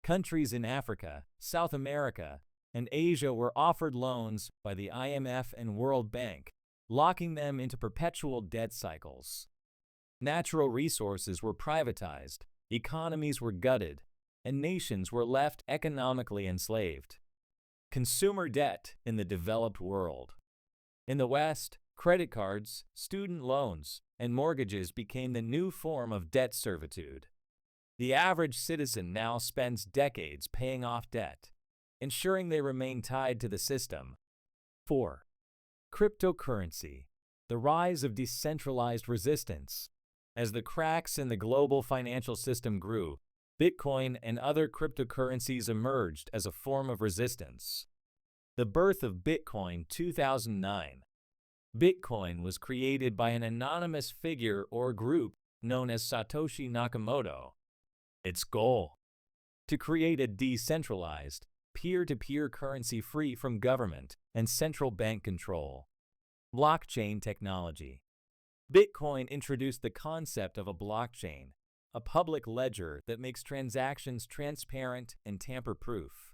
Countries in Africa, South America, and Asia were offered loans by the IMF and World Bank, locking them into perpetual debt cycles. Natural resources were privatized, economies were gutted, and nations were left economically enslaved. Consumer debt in the developed world. In the West, credit cards, student loans, and mortgages became the new form of debt servitude. The average citizen now spends decades paying off debt, ensuring they remain tied to the system. 4. Cryptocurrency. The rise of decentralized resistance. As the cracks in the global financial system grew, Bitcoin and other cryptocurrencies emerged as a form of resistance. The birth of Bitcoin 2009. Bitcoin was created by an anonymous figure or group known as Satoshi Nakamoto. Its goal? To create a decentralized, peer-to-peer currency free from government and central bank control. Blockchain technology. Bitcoin introduced the concept of a blockchain, a public ledger that makes transactions transparent and tamper-proof.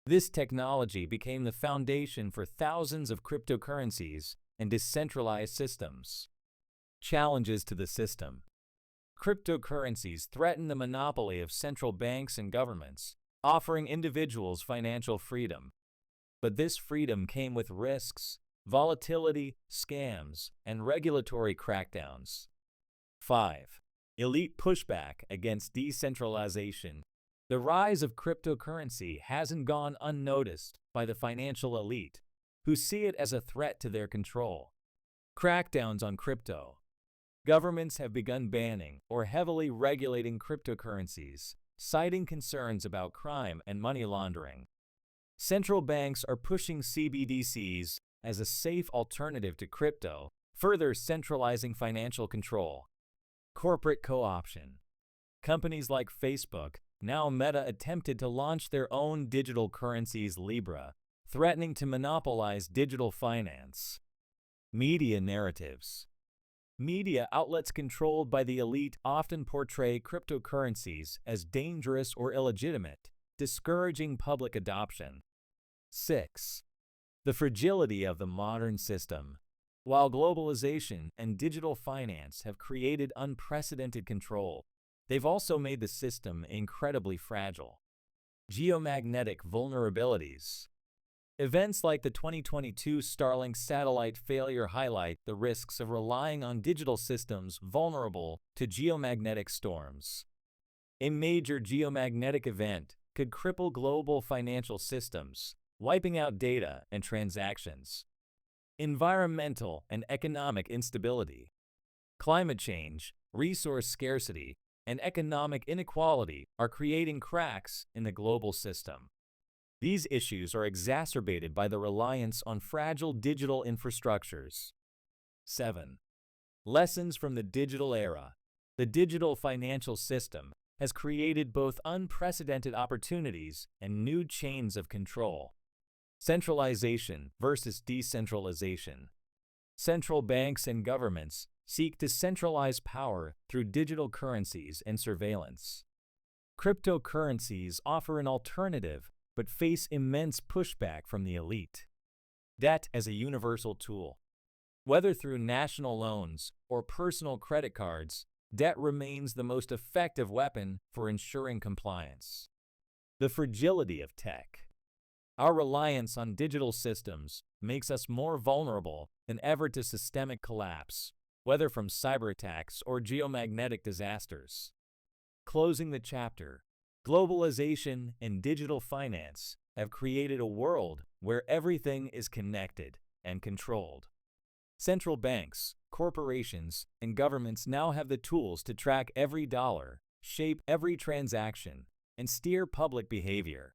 This technology became the foundation for thousands of cryptocurrencies and decentralized systems. Challenges to the system. Cryptocurrencies threaten the monopoly of central banks and governments, offering individuals financial freedom. But this freedom came with risks, volatility, scams, and regulatory crackdowns. 5. Elite pushback against decentralization. The rise of cryptocurrency hasn't gone unnoticed by the financial elite, who see it as a threat to their control. Crackdowns on crypto. Governments have begun banning or heavily regulating cryptocurrencies, citing concerns about crime and money laundering. Central banks are pushing CBDCs as a safe alternative to crypto, further centralizing financial control. Corporate co-option. Companies like Facebook, now Meta, attempted to launch their own digital currencies Libra, threatening to monopolize digital finance. Media narratives. Media outlets controlled by the elite often portray cryptocurrencies as dangerous or illegitimate, discouraging public adoption. 6. The fragility of the modern system. While globalization and digital finance have created unprecedented control, they've also made the system incredibly fragile. Geomagnetic vulnerabilities. Events like the 2022 Starlink satellite failure highlight the risks of relying on digital systems vulnerable to geomagnetic storms. A major geomagnetic event could cripple global financial systems, wiping out data and transactions. environmental and economic instability. Climate change, resource scarcity, and economic inequality are creating cracks in the global system. These issues are exacerbated by the reliance on fragile digital infrastructures. 7. Lessons from the digital era. The digital financial system has created both unprecedented opportunities and new chains of control. Centralization versus decentralization. Central banks and governments seek to centralize power through digital currencies and surveillance. Cryptocurrencies offer an alternative but face immense pushback from the elite. Debt as a universal tool. Whether through national loans or personal credit cards, debt remains the most effective weapon for ensuring compliance. The fragility of tech. Our reliance on digital systems makes us more vulnerable than ever to systemic collapse, whether from cyber attacks or geomagnetic disasters. Closing the chapter, globalization and digital finance have created a world where everything is connected and controlled. Central banks, corporations, and governments now have the tools to track every dollar, shape every transaction, and steer public behavior.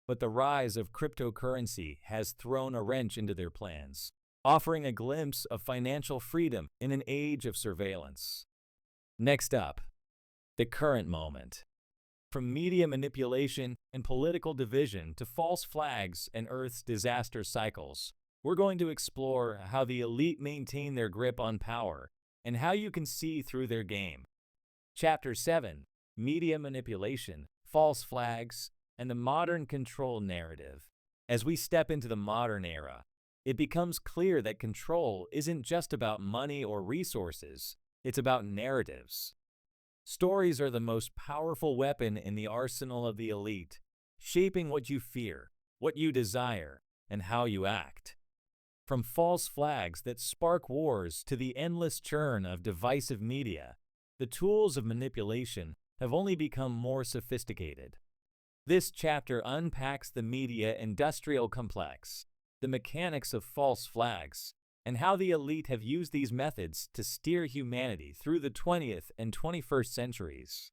But the rise of cryptocurrency has thrown a wrench into their plans, offering a glimpse of financial freedom in an age of surveillance. Next up, the current moment. From media manipulation and political division to false flags and Earth's disaster cycles, we're going to explore how the elite maintain their grip on power and how you can see through their game. Chapter 7: Media Manipulation, False Flags, and the Modern Control Narrative. As we step into the modern era, it becomes clear that control isn't just about money or resources, it's about narratives. Stories are the most powerful weapon in the arsenal of the elite, shaping what you fear, what you desire, and how you act. From false flags that spark wars to the endless churn of divisive media, the tools of manipulation have only become more sophisticated. This chapter unpacks the media industrial complex, the mechanics of false flags, and how the elite have used these methods to steer humanity through the 20th and 21st centuries.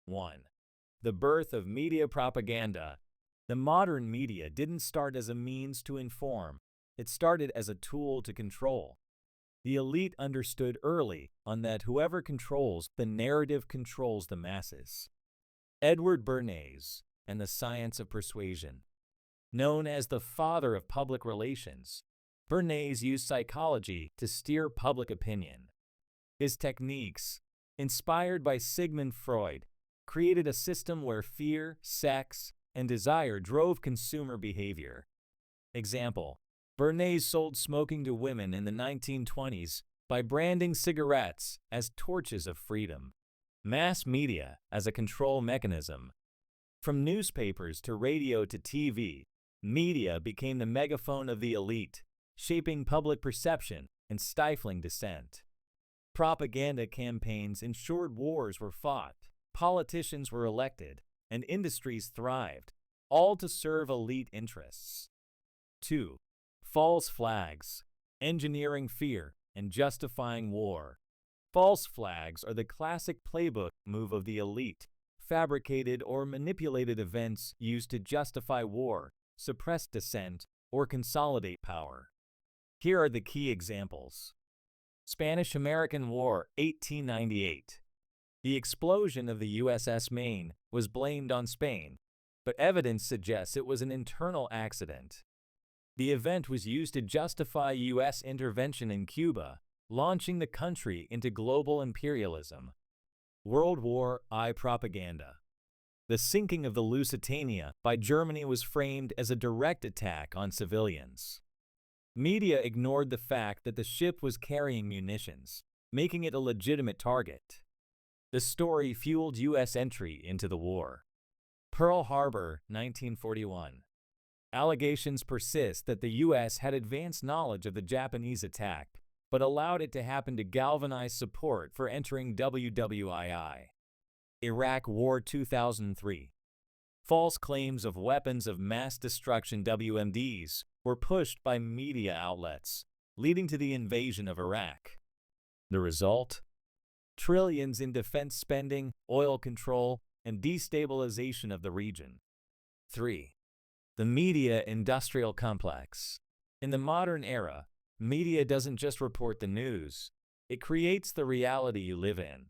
1. The birth of media propaganda. The modern media didn't start as a means to inform, it started as a tool to control. The elite understood early on that whoever controls the narrative controls the masses. Edward Bernays and the Science of Persuasion. Known as the father of public relations, Bernays used psychology to steer public opinion. His techniques, inspired by Sigmund Freud, created a system where fear, sex, and desire drove consumer behavior. Example: Bernays sold smoking to women in the 1920s by branding cigarettes as torches of freedom. Mass media as a control mechanism. From newspapers to radio to TV, media became the megaphone of the elite, shaping public perception and stifling dissent. Propaganda campaigns ensured wars were fought, politicians were elected, and industries thrived, all to serve elite interests. 2. False flags, engineering fear and justifying war. False flags are the classic playbook move of the elite, fabricated or manipulated events used to justify war, suppress dissent, or consolidate power. Here are the key examples. Spanish-American War, 1898. The explosion of the USS Maine was blamed on Spain, but evidence suggests it was an internal accident. The event was used to justify U.S. intervention in Cuba, launching the country into global imperialism. World War I propaganda. The sinking of the Lusitania by Germany was framed as a direct attack on civilians. Media ignored the fact that the ship was carrying munitions, making it a legitimate target. The story fueled U.S. entry into the war. Pearl Harbor, 1941. Allegations persist that the U.S. had advanced knowledge of the Japanese attack, but allowed it to happen to galvanize support for entering WWII. Iraq War 2003. False claims of weapons of mass destruction WMDs were pushed by media outlets, leading to the invasion of Iraq. The result? Trillions in defense spending, oil control, and destabilization of the region. 3. The media industrial complex. In the modern era, media doesn't just report the news, it creates the reality you live in.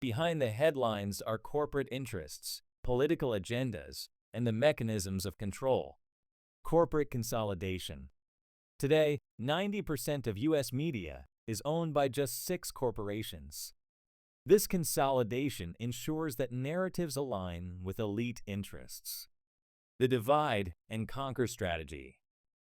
Behind the headlines are corporate interests, political agendas, and the mechanisms of control. Corporate consolidation. Today, 90% of U.S. media is owned by just 6 corporations. This consolidation ensures that narratives align with elite interests. The divide and conquer strategy.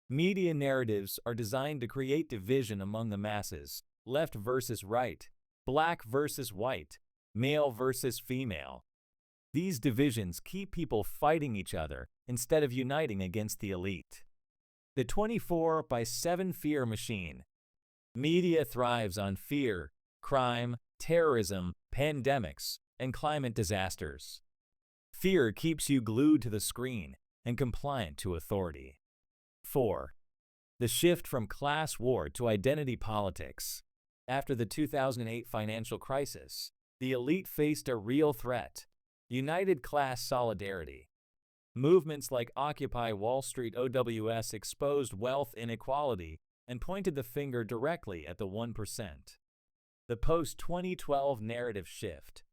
Media narratives are designed to create division among the masses, left versus right, black versus white, male versus female. These divisions keep people fighting each other instead of uniting against the elite. The 24/7 fear machine. Media thrives on fear, crime, terrorism, pandemics, and climate disasters. Fear keeps you glued to the screen and compliant to authority. 4. The shift from class war to identity politics. After the 2008 financial crisis, the elite faced a real threat: united class solidarity. Movements like Occupy Wall Street (OWS) exposed wealth inequality and pointed the finger directly at the 1%. The post-2012 narrative shift.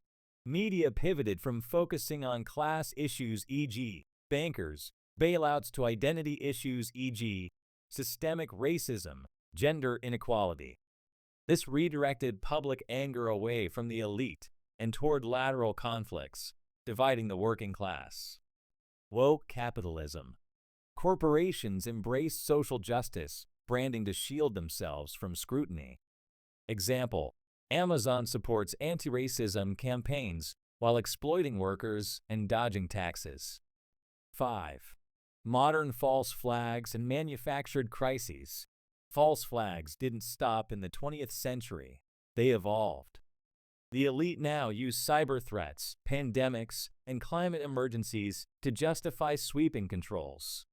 Media pivoted from focusing on class issues, e.g., bankers, bailouts, to identity issues, e.g., systemic racism, gender inequality. This redirected public anger away from the elite and toward lateral conflicts, dividing the working class. Woke capitalism. Corporations embrace social justice, branding to shield themselves from scrutiny. Example: Amazon supports anti-racism campaigns while exploiting workers and dodging taxes. 5. Modern false flags and manufactured crises. False flags didn't stop in the 20th century. They evolved. The elite now use cyber threats, pandemics, and climate emergencies to justify sweeping controls.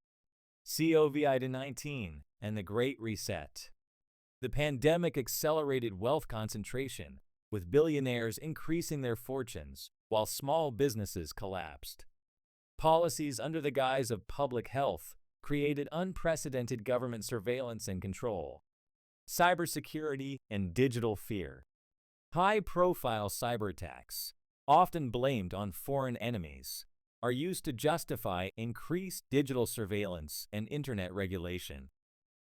COVID-19 and the Great Reset. The pandemic accelerated wealth concentration, with billionaires increasing their fortunes while small businesses collapsed. Policies under the guise of public health created unprecedented government surveillance and control. Cybersecurity and digital fear. High-profile cyber attacks, often blamed on foreign enemies, are used to justify increased digital surveillance and internet regulation.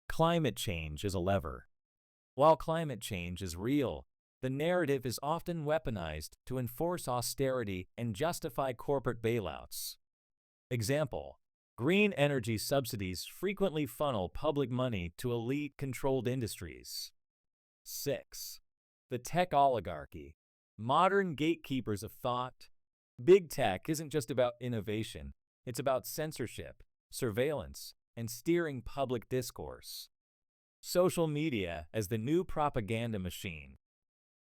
Climate change is a lever. While climate change is real, the narrative is often weaponized to enforce austerity and justify corporate bailouts. Example: green energy subsidies frequently funnel public money to elite-controlled industries. 6. The tech oligarchy. Modern gatekeepers of thought. Big tech isn't just about innovation, it's about censorship, surveillance, and steering public discourse. Social media as the new propaganda machine.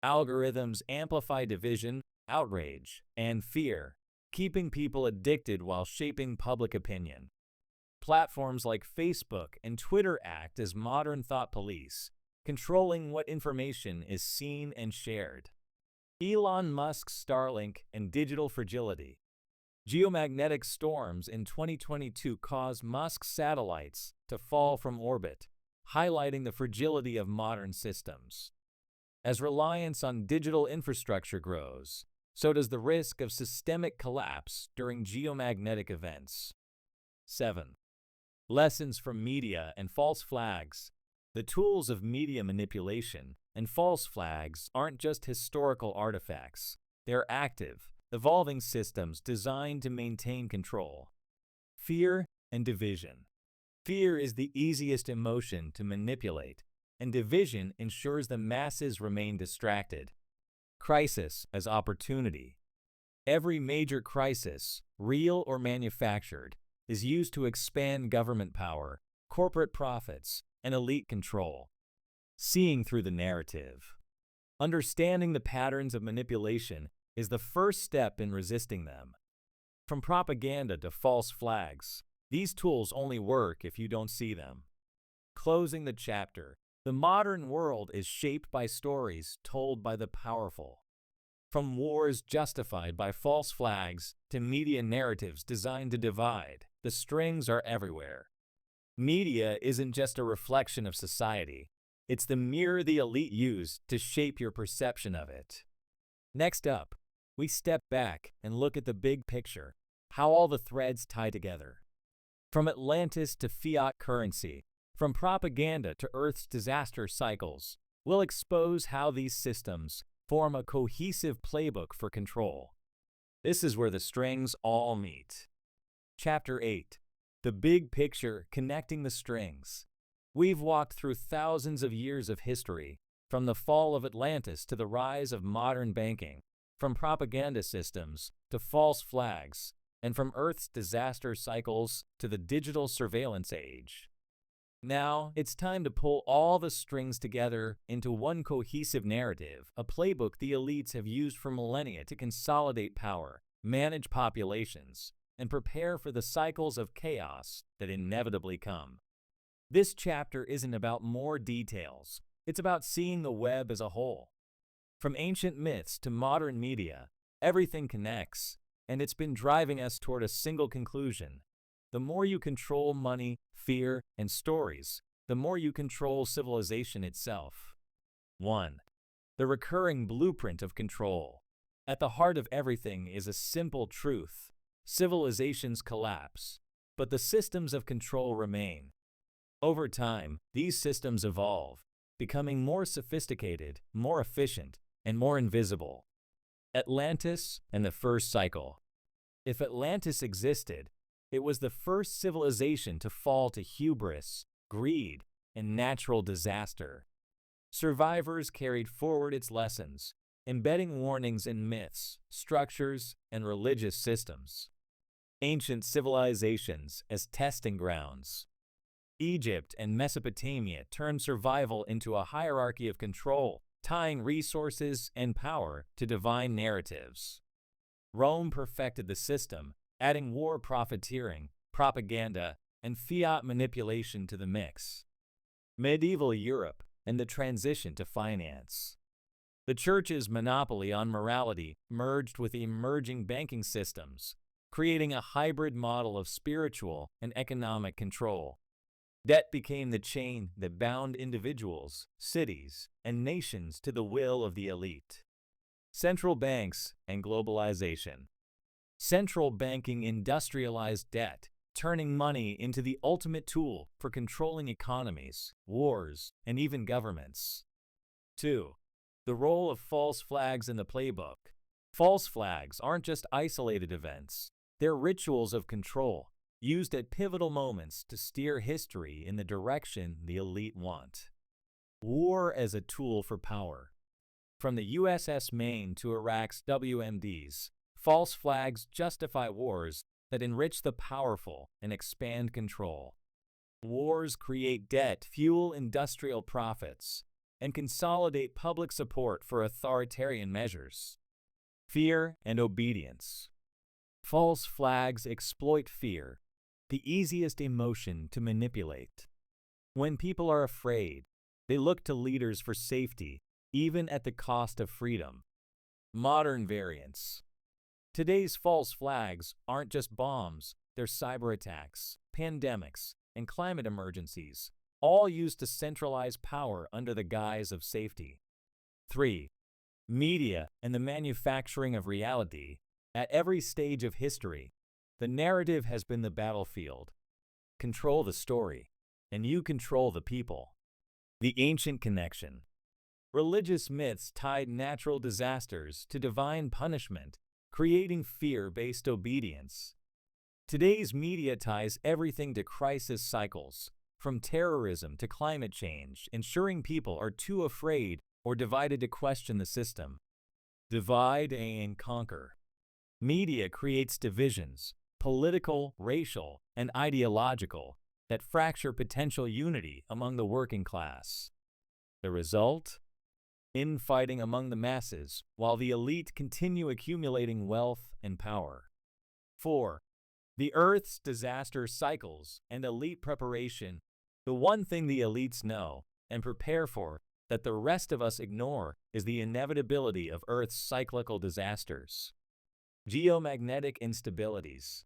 Algorithms amplify division, outrage, and fear, keeping people addicted while shaping public opinion. Platforms like Facebook and Twitter act as modern thought police, controlling what information is seen and shared. Elon Musk's Starlink and digital fragility. Geomagnetic storms in 2022 caused Musk's satellites to fall from orbit, highlighting the fragility of modern systems. As reliance on digital infrastructure grows, so does the risk of systemic collapse during geomagnetic events. 7. Lessons from media and false flags. The tools of media manipulation and false flags aren't just historical artifacts. They're active, evolving systems designed to maintain control. Fear and division. Fear is the easiest emotion to manipulate, and division ensures the masses remain distracted. Crisis as opportunity. Every major crisis, real or manufactured, is used to expand government power, corporate profits, and elite control. Seeing through the narrative. Understanding the patterns of manipulation is the first step in resisting them. From propaganda to false flags, these tools only work if you don't see them. Closing the chapter. The modern world is shaped by stories told by the powerful. From wars justified by false flags to media narratives designed to divide, the strings are everywhere. Media isn't just a reflection of society, it's the mirror the elite use to shape your perception of it. Next up, we step back and look at the big picture, how all the threads tie together. From Atlantis to fiat currency, from propaganda to Earth's disaster cycles, we'll expose how these systems form a cohesive playbook for control. This is where the strings all meet. Chapter 8. The Big Picture Connecting the Strings. We've walked through thousands of years of history, from the fall of Atlantis to the rise of modern banking, from propaganda systems to false flags, and from Earth's disaster cycles to the digital surveillance age. Now, it's time to pull all the strings together into one cohesive narrative, a playbook the elites have used for millennia to consolidate power, manage populations, and prepare for the cycles of chaos that inevitably come. This chapter isn't about more details, it's about seeing the web as a whole. From ancient myths to modern media, everything connects, and it's been driving us toward a single conclusion. The more you control money, fear, and stories, the more you control civilization itself. 1. The recurring blueprint of control. At the heart of everything is a simple truth. Civilizations collapse, but the systems of control remain. Over time, these systems evolve, becoming more sophisticated, more efficient, and more invisible. Atlantis and the First Cycle. If Atlantis existed, it was the first civilization to fall to hubris, greed, and natural disaster. Survivors carried forward its lessons, embedding warnings in myths, structures, and religious systems. Ancient civilizations as testing grounds. Egypt and Mesopotamia turned survival into a hierarchy of control, tying resources and power to divine narratives. Rome perfected the system, adding war profiteering, propaganda, and fiat manipulation to the mix. Medieval Europe and the transition to finance. The Church's monopoly on morality merged with emerging banking systems, creating a hybrid model of spiritual and economic control. Debt became the chain that bound individuals, cities, and nations to the will of the elite. Central banks and globalization. Central banking industrialized debt, turning money into the ultimate tool for controlling economies, wars, and even governments. 2. The role of false flags in the playbook. False flags aren't just isolated events. They're rituals of control, used at pivotal moments to steer history in the direction the elite want. War as a tool for power. From the USS Maine to Iraq's WMDs, false flags justify wars that enrich the powerful and expand control. Wars create debt, fuel industrial profits, and consolidate public support for authoritarian measures. Fear and obedience. False flags exploit fear, the easiest emotion to manipulate. When people are afraid, they look to leaders for safety, even at the cost of freedom. Modern variants. Today's false flags aren't just bombs, they're cyber attacks, pandemics, and climate emergencies, all used to centralize power under the guise of safety. 3. Media and the manufacturing of reality. At every stage of history, the narrative has been the battlefield. Control the story, and you control the people. The ancient connection. Religious myths tied natural disasters to divine punishment, creating fear-based obedience. Today's media ties everything to crisis cycles, from terrorism to climate change, ensuring people are too afraid or divided to question the system. Divide and conquer. Media creates divisions, political, racial, and ideological, that fracture potential unity among the working class. The result? Infighting among the masses, while the elite continue accumulating wealth and power. 4. The Earth's disaster cycles and elite preparation. The one thing the elites know, and prepare for that the rest of us ignore is the inevitability of Earth's cyclical disasters. Geomagnetic instabilities.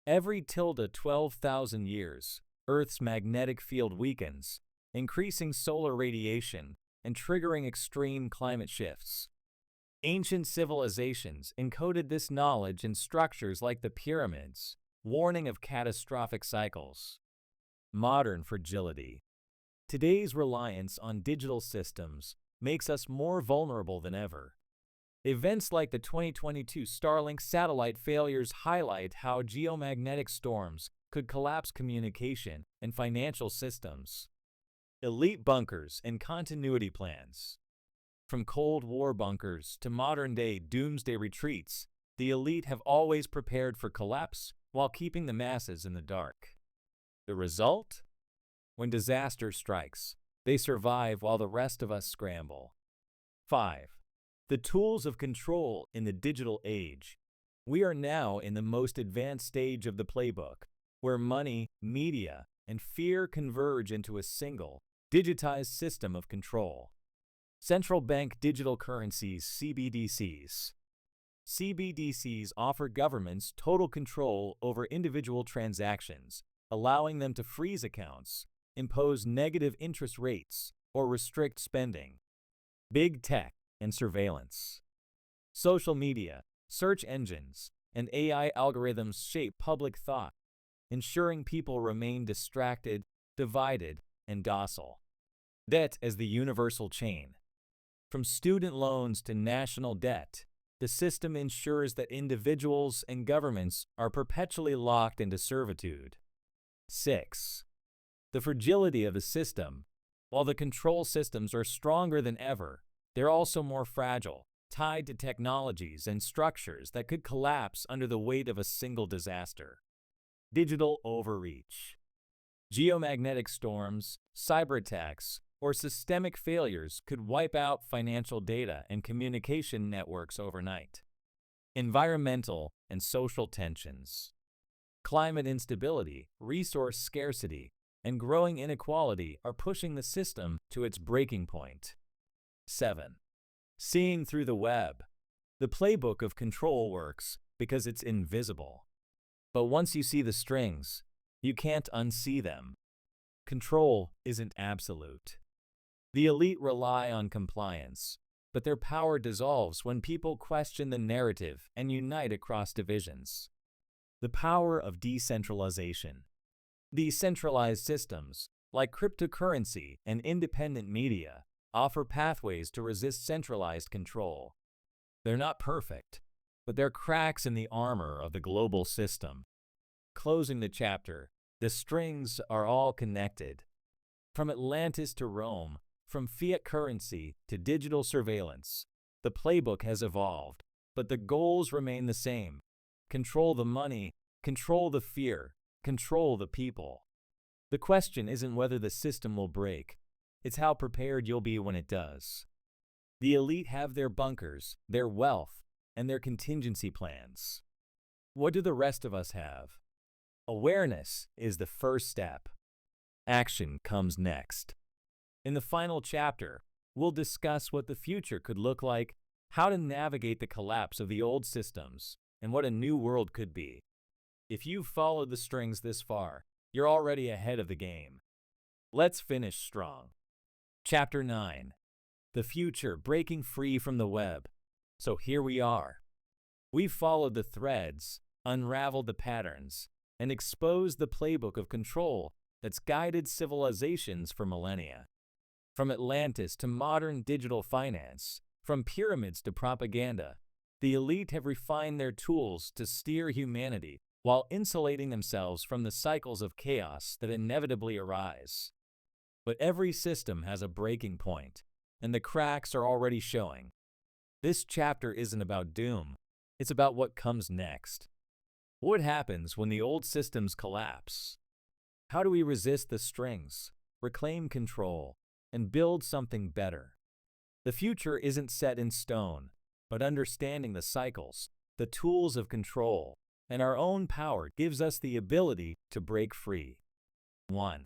Every 12,000 years, Earth's magnetic field weakens, increasing solar radiation and triggering extreme climate shifts. Ancient civilizations encoded this knowledge in structures like the pyramids, warning of catastrophic cycles. Modern fragility. Today's reliance on digital systems makes us more vulnerable than ever. Events like the 2022 Starlink satellite failures highlight how geomagnetic storms could collapse communication and financial systems. Elite bunkers and continuity plans. From Cold War bunkers to modern-day doomsday retreats, the elite have always prepared for collapse while keeping the masses in the dark. The result? When disaster strikes, they survive while the rest of us scramble. 5. The tools of control in the digital age. We are now in the most advanced stage of the playbook, where money, media, and fear converge into a single, digitized system of control. Central bank digital currencies, CBDCs. CBDCs offer governments total control over individual transactions, allowing them to freeze accounts, impose negative interest rates, or restrict spending. Big tech and surveillance. Social media, search engines, and AI algorithms shape public thought, ensuring people remain distracted, divided, and docile. Debt as the universal chain. From student loans to national debt, the system ensures that individuals and governments are perpetually locked into servitude. 6. The fragility of the system. While the control systems are stronger than ever, they're also more fragile, tied to technologies and structures that could collapse under the weight of a single disaster. Digital overreach. Geomagnetic storms, cyber attacks, or systemic failures could wipe out financial data and communication networks overnight. Environmental and social tensions. Climate instability, resource scarcity, and growing inequality are pushing the system to its breaking point. 7. Seeing through the web. The playbook of control works because it's invisible. But once you see the strings, you can't unsee them. Control isn't absolute. The elite rely on compliance, but their power dissolves when people question the narrative and unite across divisions. The power of decentralization. Decentralized systems, like cryptocurrency and independent media, offer pathways to resist centralized control. They're not perfect, but they're cracks in the armor of the global system. Closing the chapter, the strings are all connected. From Atlantis to Rome, from fiat currency to digital surveillance, the playbook has evolved, but the goals remain the same. Control the money, control the fear, control the people. The question isn't whether the system will break, it's how prepared you'll be when it does. The elite have their bunkers, their wealth, and their contingency plans. What do the rest of us have? Awareness is the first step. Action comes next. In the final chapter, we'll discuss what the future could look like, how to navigate the collapse of the old systems, and what a new world could be. If you've followed the strings this far, you're already ahead of the game. Let's finish strong. Chapter 9. The future, breaking free from the web. So here we are. We've followed the threads, unraveled the patterns, and exposed the playbook of control that's guided civilizations for millennia. From Atlantis to modern digital finance, from pyramids to propaganda, the elite have refined their tools to steer humanity while insulating themselves from the cycles of chaos that inevitably arise. But every system has a breaking point, and the cracks are already showing. This chapter isn't about doom, it's about what comes next. What happens when the old systems collapse? How do we resist the strings, reclaim control, and build something better? The future isn't set in stone, but understanding the cycles, the tools of control, and our own power gives us the ability to break free. 1.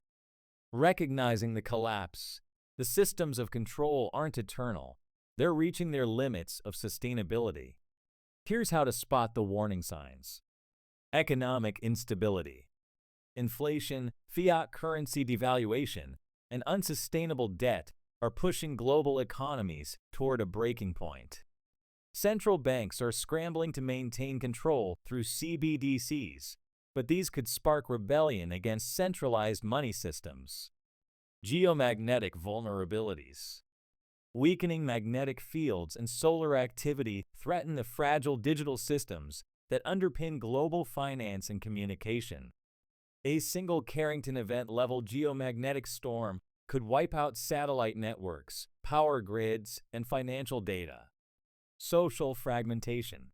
Recognizing the collapse. The systems of control aren't eternal. They're reaching their limits of sustainability. Here's how to spot the warning signs. Economic instability. Inflation, fiat currency devaluation, and unsustainable debt are pushing global economies toward a breaking point. Central banks are scrambling to maintain control through CBDCs, but these could spark rebellion against centralized money systems. Geomagnetic vulnerabilities. Weakening magnetic fields and solar activity threaten the fragile digital systems that underpin global finance and communication. A single Carrington event-level geomagnetic storm could wipe out satellite networks, power grids, and financial data. Social fragmentation.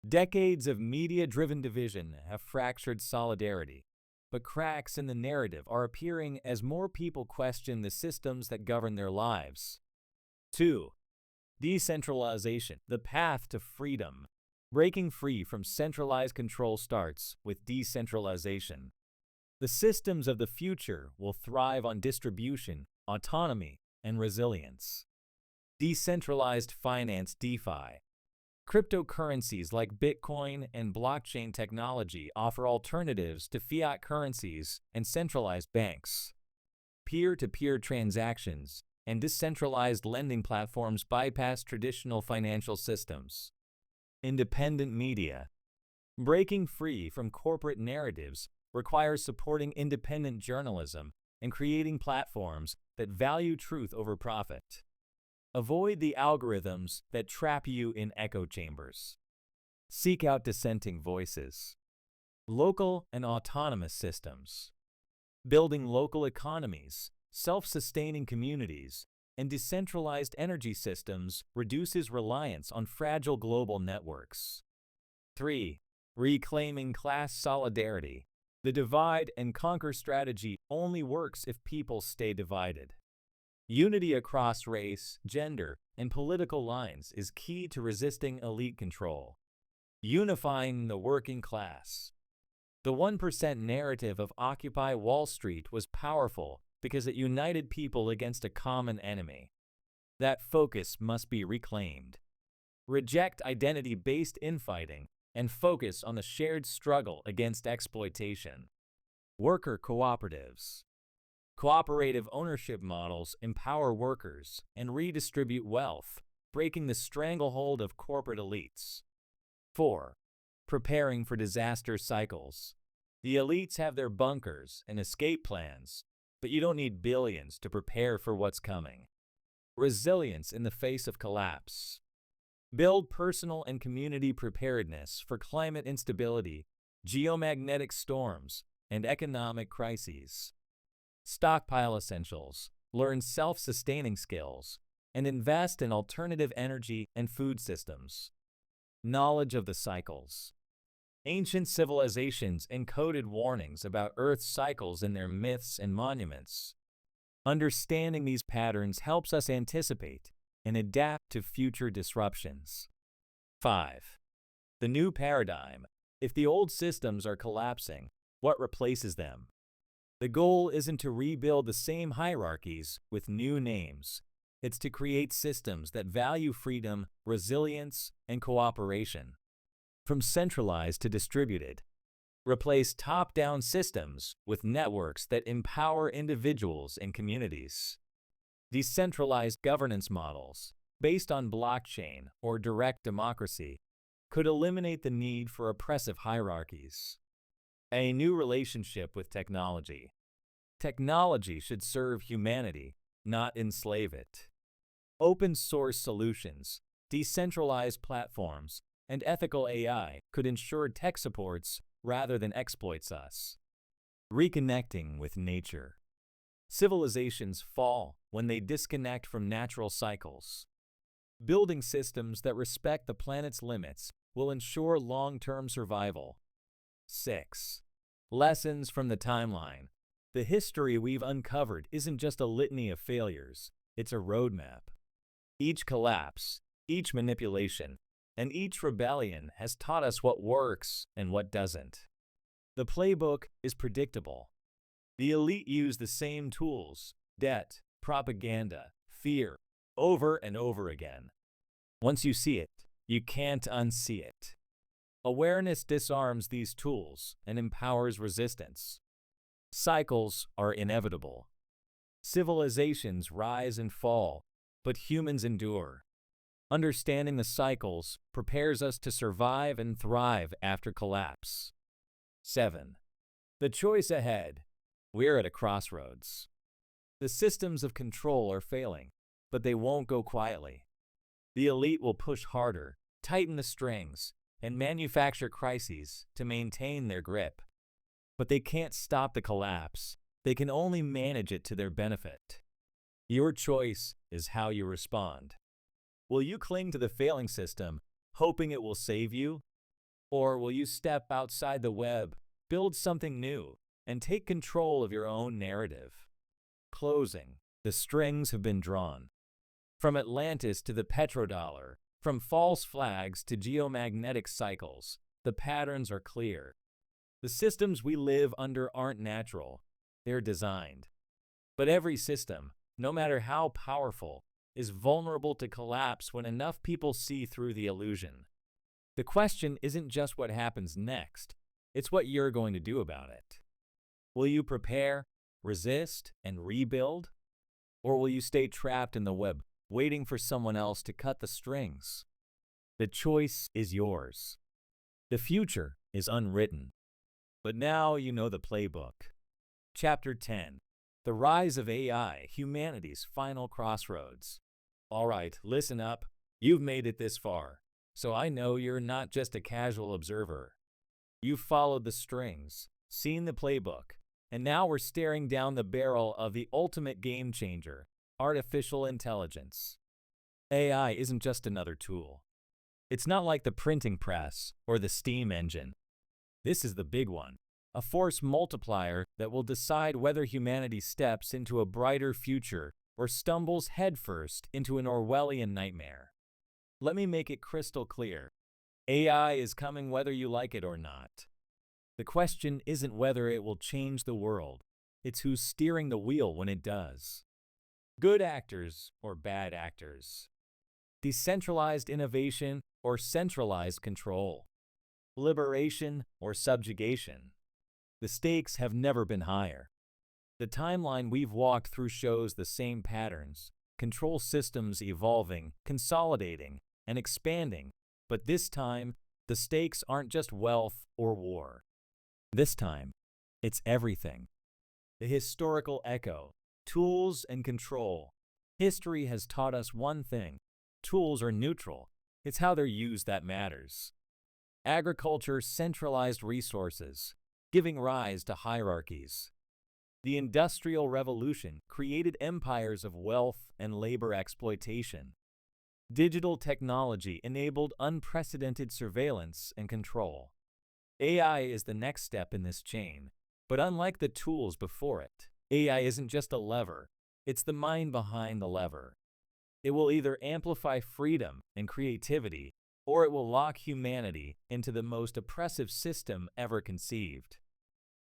Decades of media-driven division have fractured solidarity, but cracks in the narrative are appearing as more people question the systems that govern their lives. 2. Decentralization, the path to freedom. Breaking free from centralized control starts with decentralization. The systems of the future will thrive on distribution, autonomy, and resilience. Decentralized finance (DeFi). Cryptocurrencies like Bitcoin and blockchain technology offer alternatives to fiat currencies and centralized banks. Peer-to-peer transactions and decentralized lending platforms bypass traditional financial systems. Independent media. Breaking free from corporate narratives requires supporting independent journalism and creating platforms that value truth over profit. Avoid the algorithms that trap you in echo chambers. Seek out dissenting voices. Local and autonomous systems. Building local economies, self-sustaining communities, and decentralized energy systems reduces reliance on fragile global networks. 3. Reclaiming class solidarity. The divide and conquer strategy only works if people stay divided. Unity across race, gender, and political lines is key to resisting elite control. Unifying the working class. The 1% narrative of Occupy Wall Street was powerful because it united people against a common enemy. That focus must be reclaimed. Reject identity-based infighting and focus on the shared struggle against exploitation. Worker cooperatives. Cooperative ownership models empower workers and redistribute wealth, breaking the stranglehold of corporate elites. 4. Preparing for disaster cycles. The elites have their bunkers and escape plans, but you don't need billions to prepare for what's coming. Resilience in the face of collapse. Build personal and community preparedness for climate instability, geomagnetic storms, and economic crises. Stockpile essentials, learn self-sustaining skills, and invest in alternative energy and food systems. Knowledge of the cycles. Ancient civilizations encoded warnings about Earth's cycles in their myths and monuments. Understanding these patterns helps us anticipate and adapt to future disruptions. 5. The new paradigm. If the old systems are collapsing, what replaces them? The goal isn't to rebuild the same hierarchies with new names. It's to create systems that value freedom, resilience, and cooperation. From centralized to distributed. Replace top-down systems with networks that empower individuals and communities. Decentralized governance models, based on blockchain or direct democracy, could eliminate the need for oppressive hierarchies. A new relationship with technology. Technology should serve humanity, not enslave it. Open source solutions, decentralized platforms, and ethical AI could ensure tech supports rather than exploits us. Reconnecting with nature. Civilizations fall when they disconnect from natural cycles. Building systems that respect the planet's limits will ensure long-term survival. 6. Lessons from the timeline. The history we've uncovered isn't just a litany of failures, it's a roadmap. Each collapse, each manipulation, and each rebellion has taught us what works and what doesn't. The playbook is predictable. The elite use the same tools: debt, propaganda, fear, over and over again. Once you see it, you can't unsee it. Awareness disarms these tools and empowers resistance. Cycles are inevitable. Civilizations rise and fall, but humans endure. Understanding the cycles prepares us to survive and thrive after collapse. 7. The choice ahead. We're at a crossroads. The systems of control are failing, but they won't go quietly. The elite will push harder, tighten the strings, and manufacture crises to maintain their grip. But they can't stop the collapse. They can only manage it to their benefit. Your choice is how you respond. Will you cling to the failing system, hoping it will save you? Or will you step outside the web, build something new, and take control of your own narrative? Closing. The strings have been drawn. From Atlantis to the petrodollar, from false flags to geomagnetic cycles, the patterns are clear. The systems we live under aren't natural, they're designed. But every system, no matter how powerful, is vulnerable to collapse when enough people see through the illusion. The question isn't just what happens next, it's what you're going to do about it. Will you prepare, resist, and rebuild? Or will you stay trapped in the web, waiting for someone else to cut the strings? The choice is yours. The future is unwritten. But now you know the playbook. Chapter 10. The Rise of AI, Humanity's Final Crossroads. All right, listen up. You've made it this far, so I know you're not just a casual observer. You've followed the strings, seen the playbook, and now we're staring down the barrel of the ultimate game changer, artificial intelligence. AI isn't just another tool. It's not like the printing press or the steam engine. This is the big one, a force multiplier that will decide whether humanity steps into a brighter future or stumbles headfirst into an Orwellian nightmare. Let me make it crystal clear. AI is coming whether you like it or not. The question isn't whether it will change the world, it's who's steering the wheel when it does. Good actors or bad actors. Decentralized innovation or centralized control. Liberation or subjugation. The stakes have never been higher. The timeline we've walked through shows the same patterns, control systems evolving, consolidating, and expanding, but this time, the stakes aren't just wealth or war. This time, it's everything. The historical echo, tools and control. History has taught us one thing: tools are neutral. It's how they're used that matters. Agriculture centralized resources, giving rise to hierarchies. The Industrial Revolution created empires of wealth and labor exploitation. Digital technology enabled unprecedented surveillance and control. AI is the next step in this chain, but unlike the tools before it, AI isn't just a lever, it's the mind behind the lever. It will either amplify freedom and creativity, or it will lock humanity into the most oppressive system ever conceived.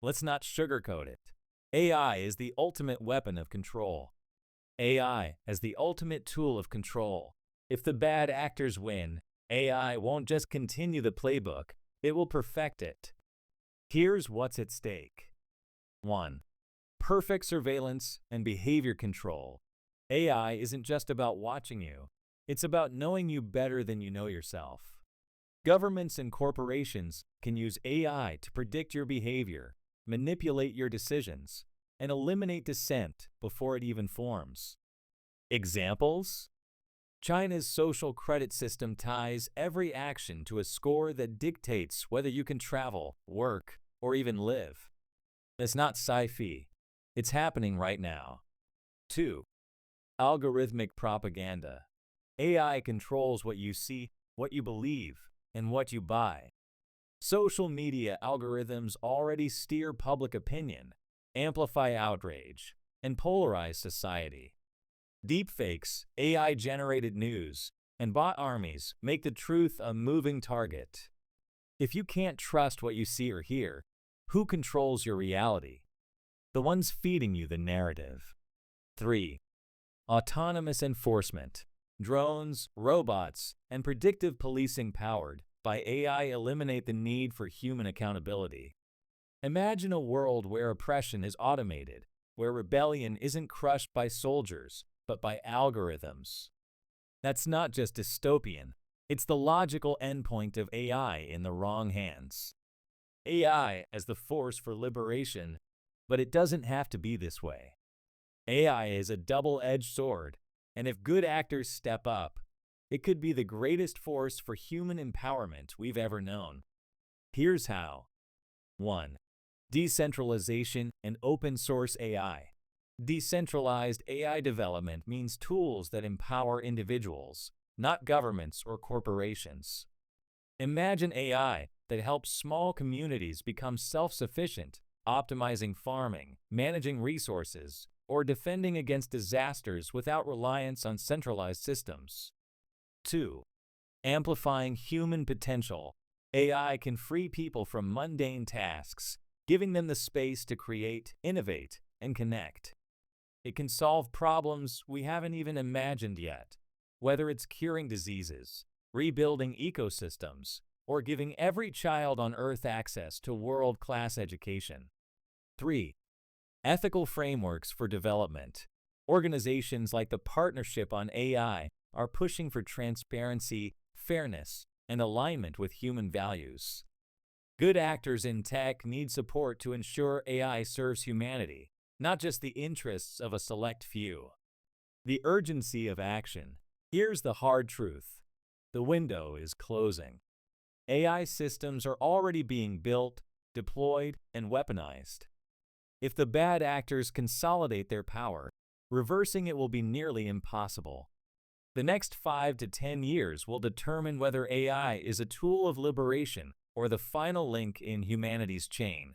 Let's not sugarcoat it. AI is the ultimate weapon of control. AI as the ultimate tool of control. If the bad actors win, AI won't just continue the playbook, it will perfect it. Here's what's at stake. 1. Perfect surveillance and behavior control. AI isn't just about watching you, it's about knowing you better than you know yourself. Governments and corporations can use AI to predict your behavior, manipulate your decisions, and eliminate dissent before it even forms. Examples? China's social credit system ties every action to a score that dictates whether you can travel, work, or even live. It's not sci-fi. It's happening right now. 2. Algorithmic propaganda. AI controls what you see, what you believe, and what you buy. Social media algorithms already steer public opinion, amplify outrage, and polarize society. Deepfakes, AI-generated news, and bot armies make the truth a moving target. If you can't trust what you see or hear, who controls your reality? The ones feeding you the narrative. 3. Autonomous enforcement. Drones, robots, and predictive policing powered by AI eliminate the need for human accountability. Imagine a world where oppression is automated, where rebellion isn't crushed by soldiers, but by algorithms. That's not just dystopian, it's the logical endpoint of AI in the wrong hands. AI as the force for liberation, but it doesn't have to be this way. AI is a double-edged sword, and if good actors step up, it could be the greatest force for human empowerment we've ever known. Here's how. 1. Decentralization and open source AI. Decentralized AI development means tools that empower individuals, not governments or corporations. Imagine AI that helps small communities become self-sufficient, optimizing farming, managing resources, or defending against disasters without reliance on centralized systems. 2. Amplifying human potential. AI can free people from mundane tasks, giving them the space to create, innovate, and connect. It can solve problems we haven't even imagined yet, whether it's curing diseases, rebuilding ecosystems, or giving every child on Earth access to world-class education. 3. Ethical frameworks for development. Organizations like the Partnership on AI are pushing for transparency, fairness, and alignment with human values. Good actors in tech need support to ensure AI serves humanity, not just the interests of a select few. The urgency of action. Here's the hard truth. The window is closing. AI systems are already being built, deployed, and weaponized. If the bad actors consolidate their power, reversing it will be nearly impossible. The next 5 to 10 years will determine whether AI is a tool of liberation or the final link in humanity's chain.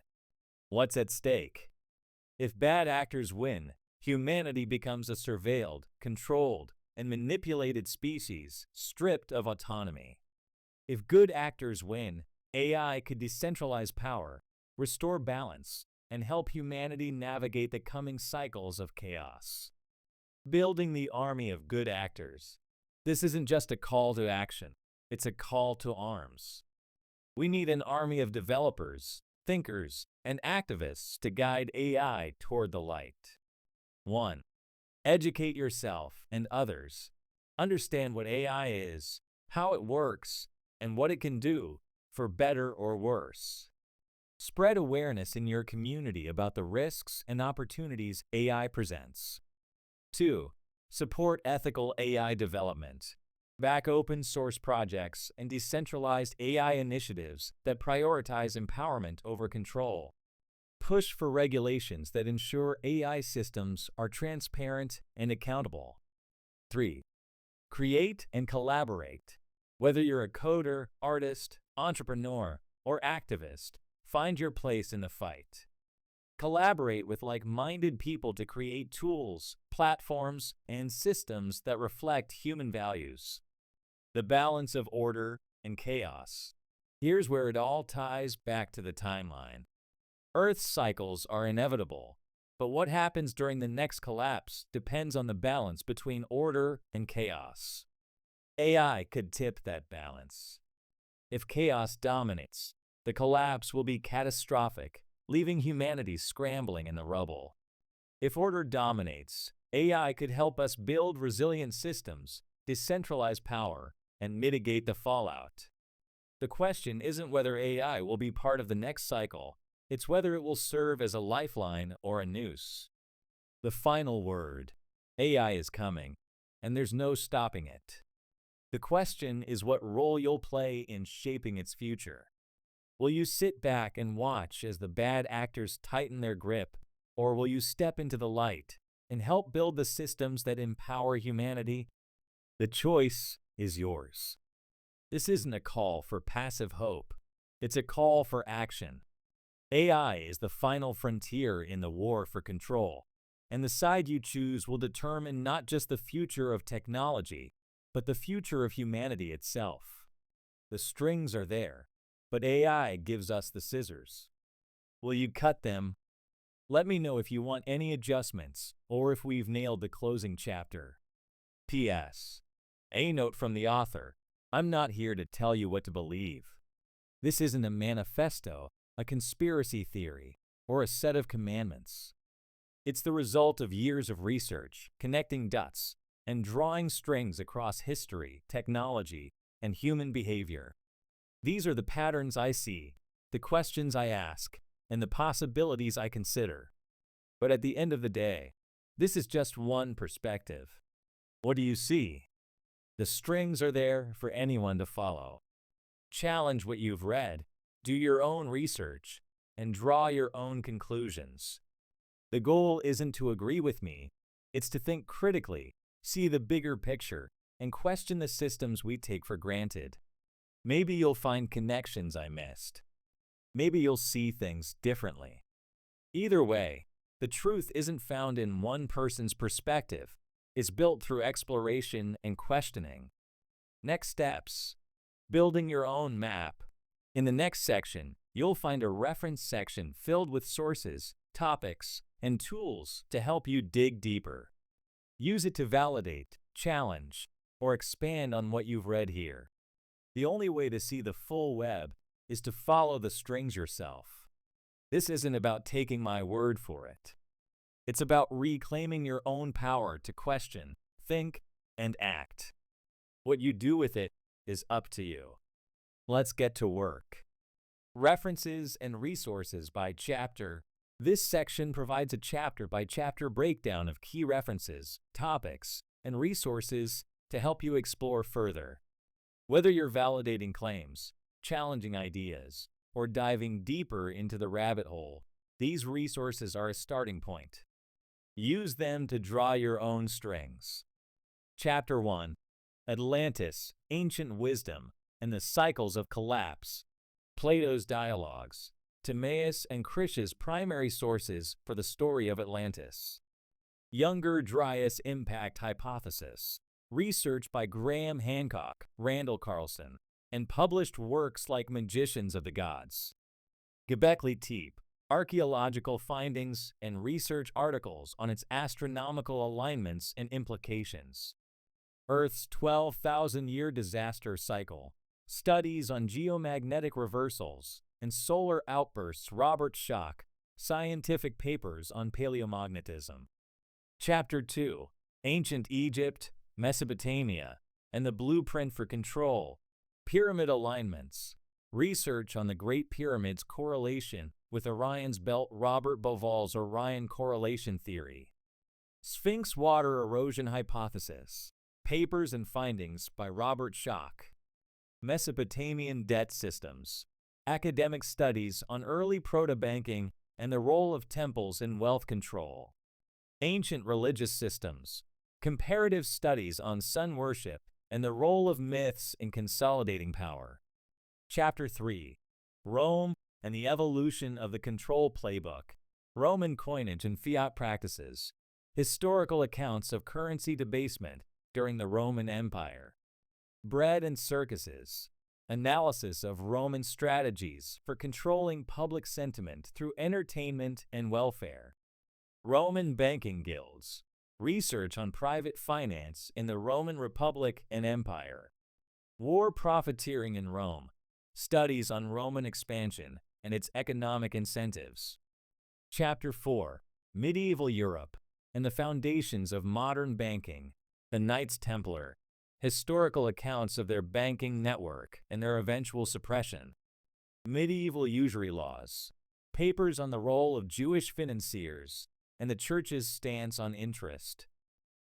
What's at stake? If bad actors win, humanity becomes a surveilled, controlled, and manipulated species, stripped of autonomy. If good actors win, AI could decentralize power, restore balance, and help humanity navigate the coming cycles of chaos. Building the army of good actors. This isn't just a call to action, it's a call to arms. We need an army of developers, thinkers, and activists to guide AI toward the light. 1. Educate yourself and others. Understand what AI is, how it works, and what it can do, for better or worse. Spread awareness in your community about the risks and opportunities AI presents. 2. Support ethical AI development. Back open source projects and decentralized AI initiatives that prioritize empowerment over control. Push for regulations that ensure AI systems are transparent and accountable. 3. Create and collaborate. Whether you're a coder, artist, entrepreneur, or activist, find your place in the fight. Collaborate with like-minded people to create tools, platforms, and systems that reflect human values. The balance of order and chaos. Here's where it all ties back to the timeline. Earth's cycles are inevitable, but what happens during the next collapse depends on the balance between order and chaos. AI could tip that balance. If chaos dominates, the collapse will be catastrophic, leaving humanity scrambling in the rubble. If order dominates, AI could help us build resilient systems, decentralize power, and mitigate the fallout. The question isn't whether AI will be part of the next cycle, it's whether it will serve as a lifeline or a noose. The final word. AI is coming, and there's no stopping it. The question is what role you'll play in shaping its future. Will you sit back and watch as the bad actors tighten their grip, or will you step into the light and help build the systems that empower humanity? The choice is yours. This isn't a call for passive hope. It's a call for action. AI is the final frontier in the war for control, and the side you choose will determine not just the future of technology, but the future of humanity itself. The strings are there, but AI gives us the scissors. Will you cut them Let me know if you want any adjustments or if we've nailed the closing chapter. P.S. A note from the author. I'm not here to tell you what to believe. This isn't a manifesto, a conspiracy theory, or a set of commandments. It's the result of years of research, connecting dots, and drawing strings across history, technology, and human behavior. These are the patterns I see, the questions I ask, and the possibilities I consider. But at the end of the day, this is just one perspective. What do you see? The strings are there for anyone to follow. Challenge what you've read, do your own research, and draw your own conclusions. The goal isn't to agree with me, it's to think critically, see the bigger picture, and question the systems we take for granted. Maybe you'll find connections I missed. Maybe you'll see things differently. Either way, the truth isn't found in one person's perspective. It's built through exploration and questioning. Next steps. Building your own map. In the next section, you'll find a reference section filled with sources, topics, and tools to help you dig deeper. Use it to validate, challenge, or expand on what you've read here. The only way to see the full web is to follow the strings yourself. This isn't about taking my word for it. It's about reclaiming your own power to question, think, and act. What you do with it is up to you. Let's get to work. References and resources by chapter. This section provides a chapter-by-chapter breakdown of key references, topics, and resources to help you explore further. Whether you're validating claims, challenging ideas, or diving deeper into the rabbit hole, these resources are a starting point. Use them to draw your own strings. Chapter 1. Atlantis, Ancient Wisdom, and the Cycles of Collapse. Plato's Dialogues. Timaeus and Critias' primary sources for the story of Atlantis. Younger Dryas Impact Hypothesis. Research by Graham Hancock, Randall Carlson, and published works like Magicians of the Gods. Göbekli Tepe. Archaeological findings and research articles on its astronomical alignments and implications. Earth's 12,000-year disaster cycle. Studies on geomagnetic reversals and solar outbursts. Robert Schoch, Scientific Papers on Paleomagnetism. Chapter 2. Ancient Egypt, Mesopotamia, and the Blueprint for Control. Pyramid Alignments. Research on the Great Pyramid's correlation with Orion's Belt. Robert Bauval's Orion Correlation Theory. Sphinx Water Erosion Hypothesis. Papers and Findings by Robert Schoch. Mesopotamian Debt Systems. Academic studies on early proto-banking and the role of temples in wealth control. Ancient Religious Systems. Comparative studies on sun worship and the role of myths in consolidating power. Chapter 3. Rome and the Evolution of the Control Playbook. Roman Coinage and Fiat Practices. Historical accounts of currency debasement during the Roman Empire. Bread and Circuses. Analysis of Roman strategies for controlling public sentiment through entertainment and welfare. Roman Banking Guilds. Research on private finance in the Roman Republic and Empire. War Profiteering in Rome. Studies on Roman expansion and its economic incentives. Chapter 4. Medieval Europe and the Foundations of Modern Banking. The Knights Templar. Historical accounts of their banking network and their eventual suppression. Medieval Usury Laws. Papers on the role of Jewish financiers and the Church's stance on interest.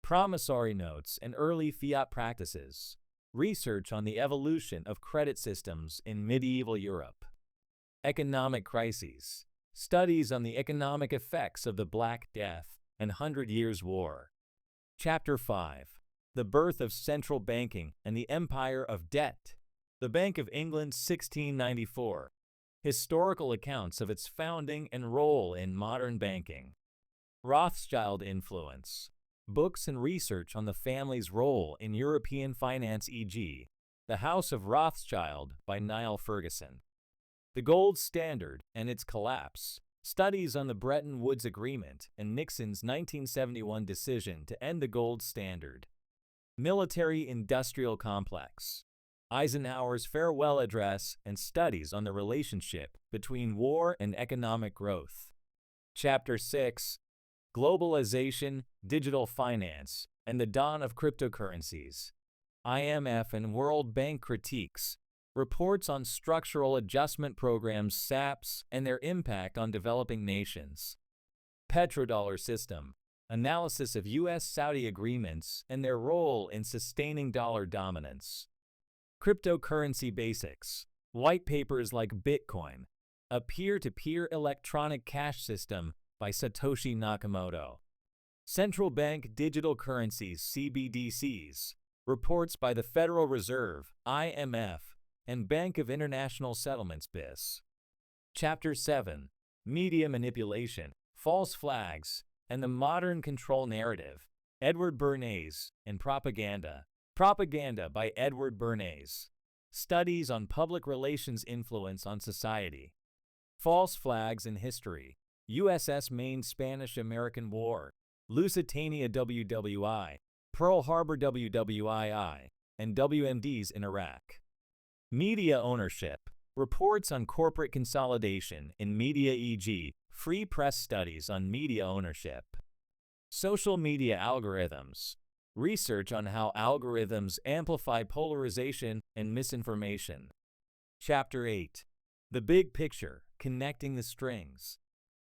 Promissory notes and early fiat practices. Research on the evolution of credit systems in medieval Europe. Economic crises. Studies on the economic effects of the Black Death and 100 Years' War. Chapter 5. The Birth of Central Banking and the Empire of Debt. The Bank of England 1694. Historical accounts of its founding and role in modern banking. Rothschild influence. Books and research on the family's role in European finance, e.g., The House of Rothschild by Niall Ferguson. The Gold Standard and its Collapse. Studies on the Bretton Woods Agreement and Nixon's 1971 decision to end the gold standard. Military-industrial complex. Eisenhower's farewell address and studies on the relationship between war and economic growth. Chapter 6. Globalization, Digital Finance, and the Dawn of Cryptocurrencies. IMF and World Bank critiques. Reports on structural adjustment programs (SAPs) and their impact on developing nations. Petrodollar system. Analysis of U.S.-Saudi agreements and their role in sustaining dollar dominance. Cryptocurrency basics. White papers like Bitcoin, a peer-to-peer electronic cash system by Satoshi Nakamoto. Central Bank Digital Currencies (CBDCs). Reports by the Federal Reserve, IMF, and Bank of International Settlements (BIS). Chapter 7. Media Manipulation, False Flags, and the Modern Control Narrative. Edward Bernays and Propaganda. Propaganda by Edward Bernays. Studies on public relations influence on society. False Flags in History. USS Maine Spanish-American War. Lusitania WWI. Pearl Harbor WWII. And WMDs in Iraq. Media ownership. Reports on corporate consolidation in media, e.g., Free Press studies on media ownership. Social media algorithms. Research on how algorithms amplify polarization and misinformation. Chapter 8. The Big Picture, Connecting the Strings.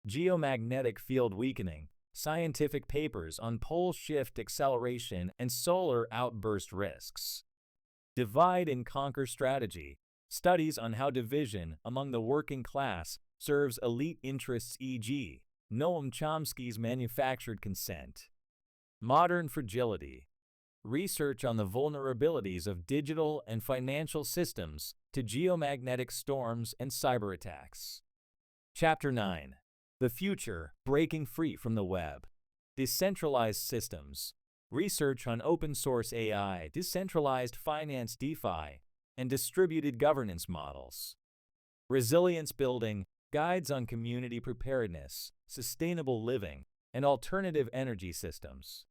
Geomagnetic Field Weakening. Scientific papers on pole shift acceleration and solar outburst risks. Divide and Conquer Strategy. Studies on how division among the working class serves elite interests, e.g., Noam Chomsky's manufactured consent. Modern Fragility. Research on the vulnerabilities of digital and financial systems to geomagnetic storms and cyberattacks. Chapter 9. The Future, Breaking Free from the Web. Decentralized Systems. Research on open-source AI, decentralized finance (DeFi), and distributed governance models. Resilience Building. Guides on community preparedness, sustainable living, and alternative energy systems.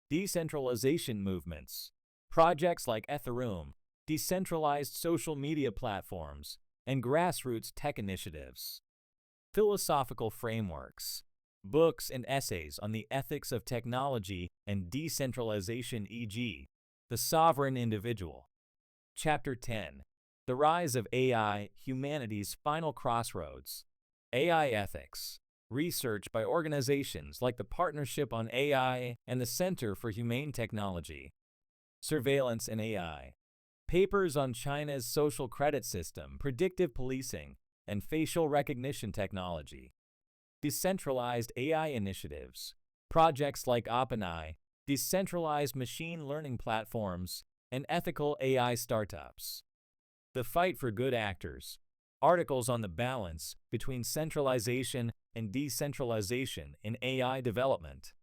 Decentralization movements. Projects like Ethereum, decentralized social media platforms, and grassroots tech initiatives. Philosophical frameworks. Books and essays on the ethics of technology and decentralization, e.g., The Sovereign Individual. Chapter 10. The Rise of AI, Humanity's Final Crossroads. AI Ethics. Research by organizations like the Partnership on AI and the Center for Humane Technology. Surveillance and AI. Papers on China's social credit system, predictive policing, and facial recognition technology. Decentralized AI initiatives. Projects like OpenAI, decentralized machine learning platforms, and ethical AI startups. The Fight for Good Actors. Articles on the balance between centralization and decentralization in AI development.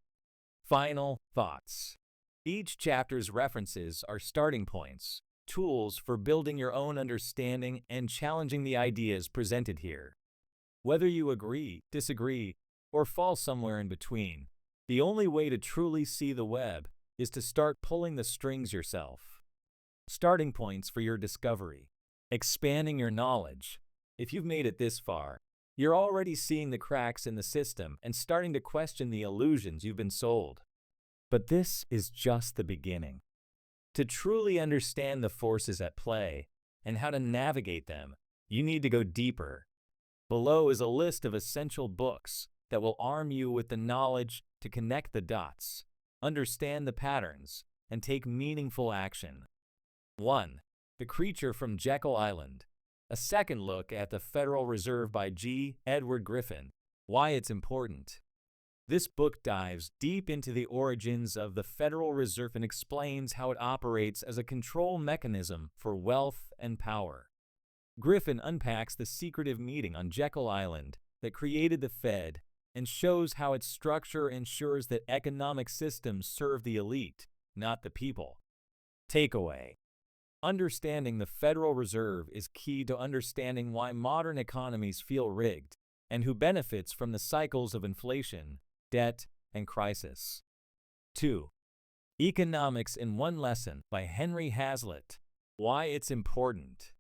Final thoughts. Each chapter's references are starting points, tools for building your own understanding and challenging the ideas presented here. Whether you agree, disagree, or fall somewhere in between, the only way to truly see the web is to start pulling the strings yourself. Starting points for your discovery. Expanding your knowledge. If you've made it this far, you're already seeing the cracks in the system and starting to question the illusions you've been sold. But this is just the beginning. To truly understand the forces at play and how to navigate them, you need to go deeper. Below is a list of essential books that will arm you with the knowledge to connect the dots, understand the patterns, and take meaningful action. 1. The Creature from Jekyll Island. A second look at the Federal Reserve by G. Edward Griffin. Why it's important. This book dives deep into the origins of the Federal Reserve and explains how it operates as a control mechanism for wealth and power. Griffin unpacks the secretive meeting on Jekyll Island that created the Fed and shows how its structure ensures that economic systems serve the elite, not the people. Takeaway. Understanding the Federal Reserve is key to understanding why modern economies feel rigged and who benefits from the cycles of inflation, debt, and crisis. 2. Economics in One Lesson by Henry Hazlitt. Why it's important.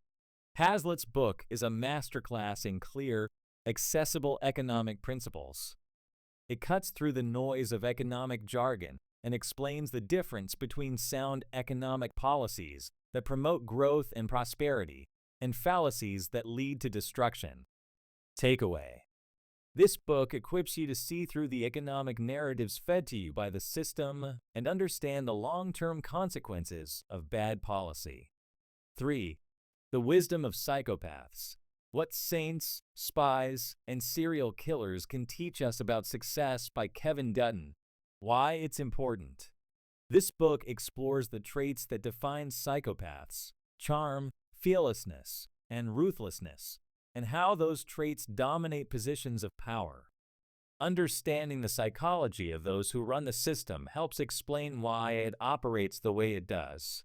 Hazlitt's book is a masterclass in clear, accessible economic principles. It cuts through the noise of economic jargon and explains the difference between sound economic policies that promote growth and prosperity and fallacies that lead to destruction. Takeaway. This book equips you to see through the economic narratives fed to you by the system and understand the long-term consequences of bad policy. 3. The Wisdom of Psychopaths. What Saints, Spies, and Serial Killers Can Teach Us About Success by Kevin Dutton. Why it's important. This book explores the traits that define psychopaths: charm, fearlessness, and ruthlessness, and how those traits dominate positions of power. Understanding the psychology of those who run the system helps explain why it operates the way it does.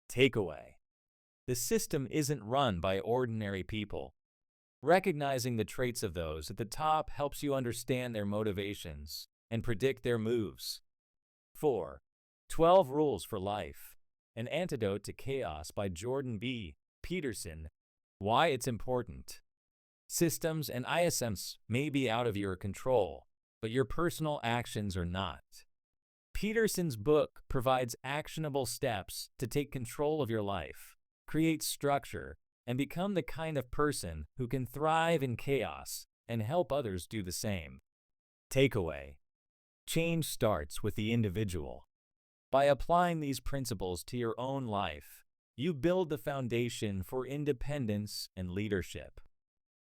Takeaway. The system isn't run by ordinary people. Recognizing the traits of those at the top helps you understand their motivations and predict their moves. 4. 12 Rules for Life. An Antidote to Chaos by Jordan B. Peterson. Why it's important. Systems and ISMs may be out of your control, but your personal actions are not. Peterson's book provides actionable steps to take control of your life, create structure, and become the kind of person who can thrive in chaos and help others do the same. Takeaway. Change starts with the individual. By applying these principles to your own life, you build the foundation for independence and leadership.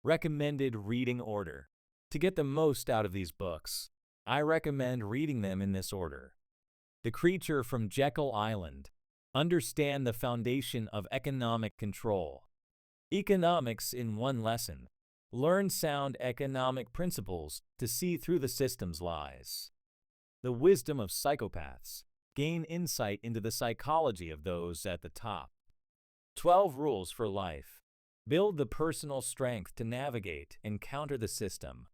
Recommended reading order. To get the most out of these books, I recommend reading them in this order. The Creature from Jekyll Island. Understand the Foundation of Economic Control. Economics in One Lesson. Learn sound economic principles to see through the system's lies. The Wisdom of Psychopaths. Gain insight into the psychology of those at the top. 12 Rules for Life. Build the personal strength to navigate and counter the system.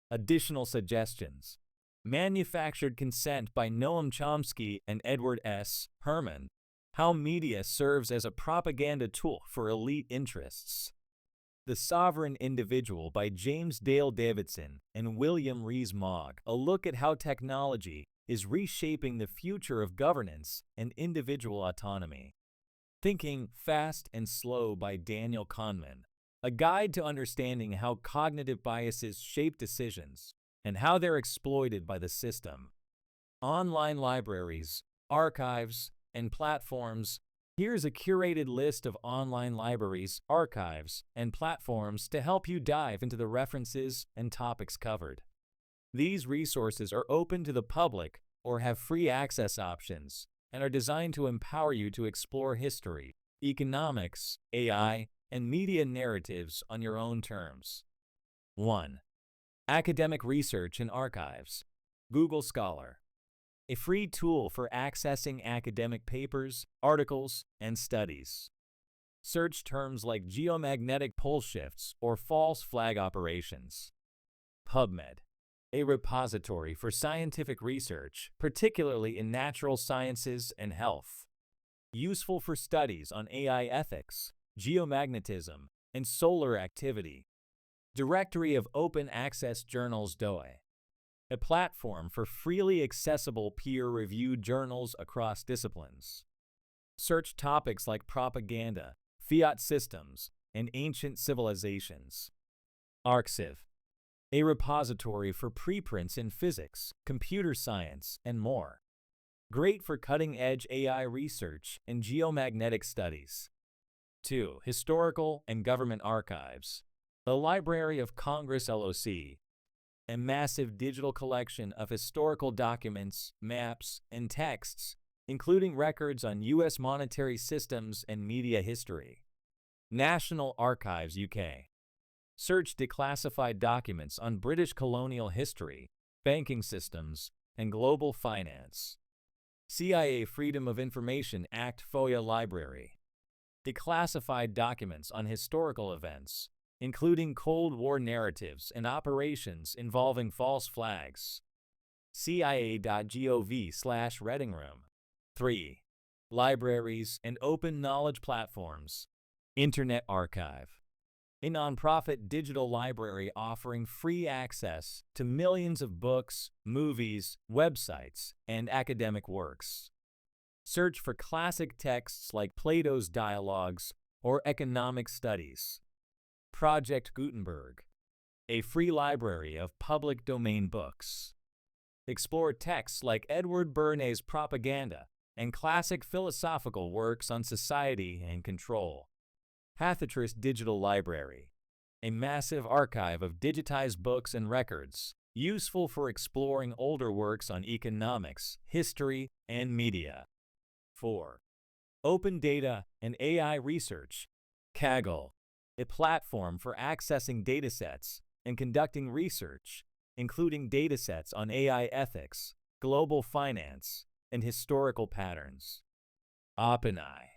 Additional suggestions. Manufactured Consent by Noam Chomsky and Edward S. Herman. How Media Serves as a Propaganda Tool for Elite Interests. The Sovereign Individual by James Dale Davidson and William Rees-Mogg. A look at how technology is reshaping the future of governance and individual autonomy. Thinking Fast and Slow by Daniel Kahneman. A guide to understanding how cognitive biases shape decisions and how they're exploited by the system. Online libraries, archives, and platforms. Here's a curated list of online libraries, archives, and platforms to help you dive into the references and topics covered. These resources are open to the public or have free access options and are designed to empower you to explore history, economics, AI, and media narratives on your own terms. 1. Academic Research and Archives. Google Scholar. A free tool for accessing academic papers, articles, and studies. Search terms like geomagnetic pole shifts or false flag operations. PubMed. A repository for scientific research, particularly in natural sciences and health. Useful for studies on AI ethics, geomagnetism, and solar activity. Directory of Open Access Journals DOE. A platform for freely accessible peer-reviewed journals across disciplines. Search topics like propaganda, fiat systems, and ancient civilizations. Arxiv. A repository for preprints in physics, computer science, and more. Great for cutting-edge AI research and geomagnetic studies. 2. Historical and Government Archives. The Library of Congress LOC. A massive digital collection of historical documents, maps, and texts, including records on U.S. monetary systems and media history. National Archives UK. Search declassified documents on British colonial history, banking systems, and global finance. CIA Freedom of Information Act FOIA Library. Declassified documents on historical events, including Cold War narratives and operations involving false flags. CIA.gov/readingroom. 3. Libraries and open knowledge platforms. Internet Archive, a nonprofit digital library offering free access to millions of books, movies, websites, and academic works. Search for classic texts like Plato's Dialogues or Economic Studies. Project Gutenberg, a free library of public domain books. Explore texts like Edward Bernays' Propaganda and classic philosophical works on society and control. Hathatris Digital Library, a massive archive of digitized books and records, useful for exploring older works on economics, history, and media. 4. Open Data and AI Research. Kaggle, a platform for accessing datasets and conducting research, including datasets on AI ethics, global finance, and historical patterns. OpenAI,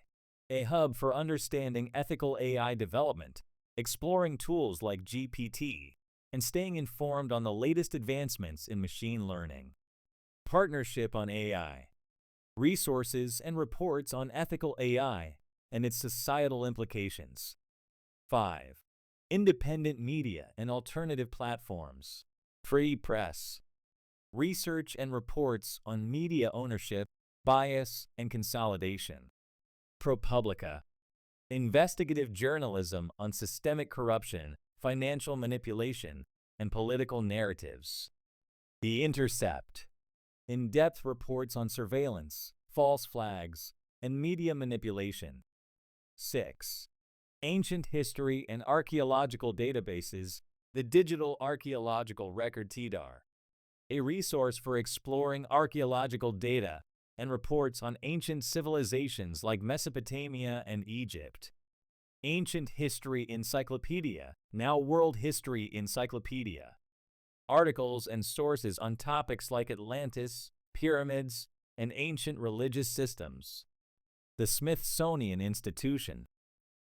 a hub for understanding ethical AI development, exploring tools like GPT, and staying informed on the latest advancements in machine learning. Partnership on AI, resources and reports on ethical AI and its societal implications. 5. Independent media and alternative platforms. Free press, research and reports on media ownership, bias, and consolidation. ProPublica, investigative journalism on systemic corruption, financial manipulation, and political narratives. The Intercept, in-depth reports on surveillance, false flags, and media manipulation. 6. Ancient history and archaeological databases, the Digital Archaeological Record TDAR, a resource for exploring archaeological data and reports on ancient civilizations like Mesopotamia and Egypt. Ancient History Encyclopedia, now World History Encyclopedia. Articles and sources on topics like Atlantis, pyramids, and ancient religious systems. The Smithsonian Institution.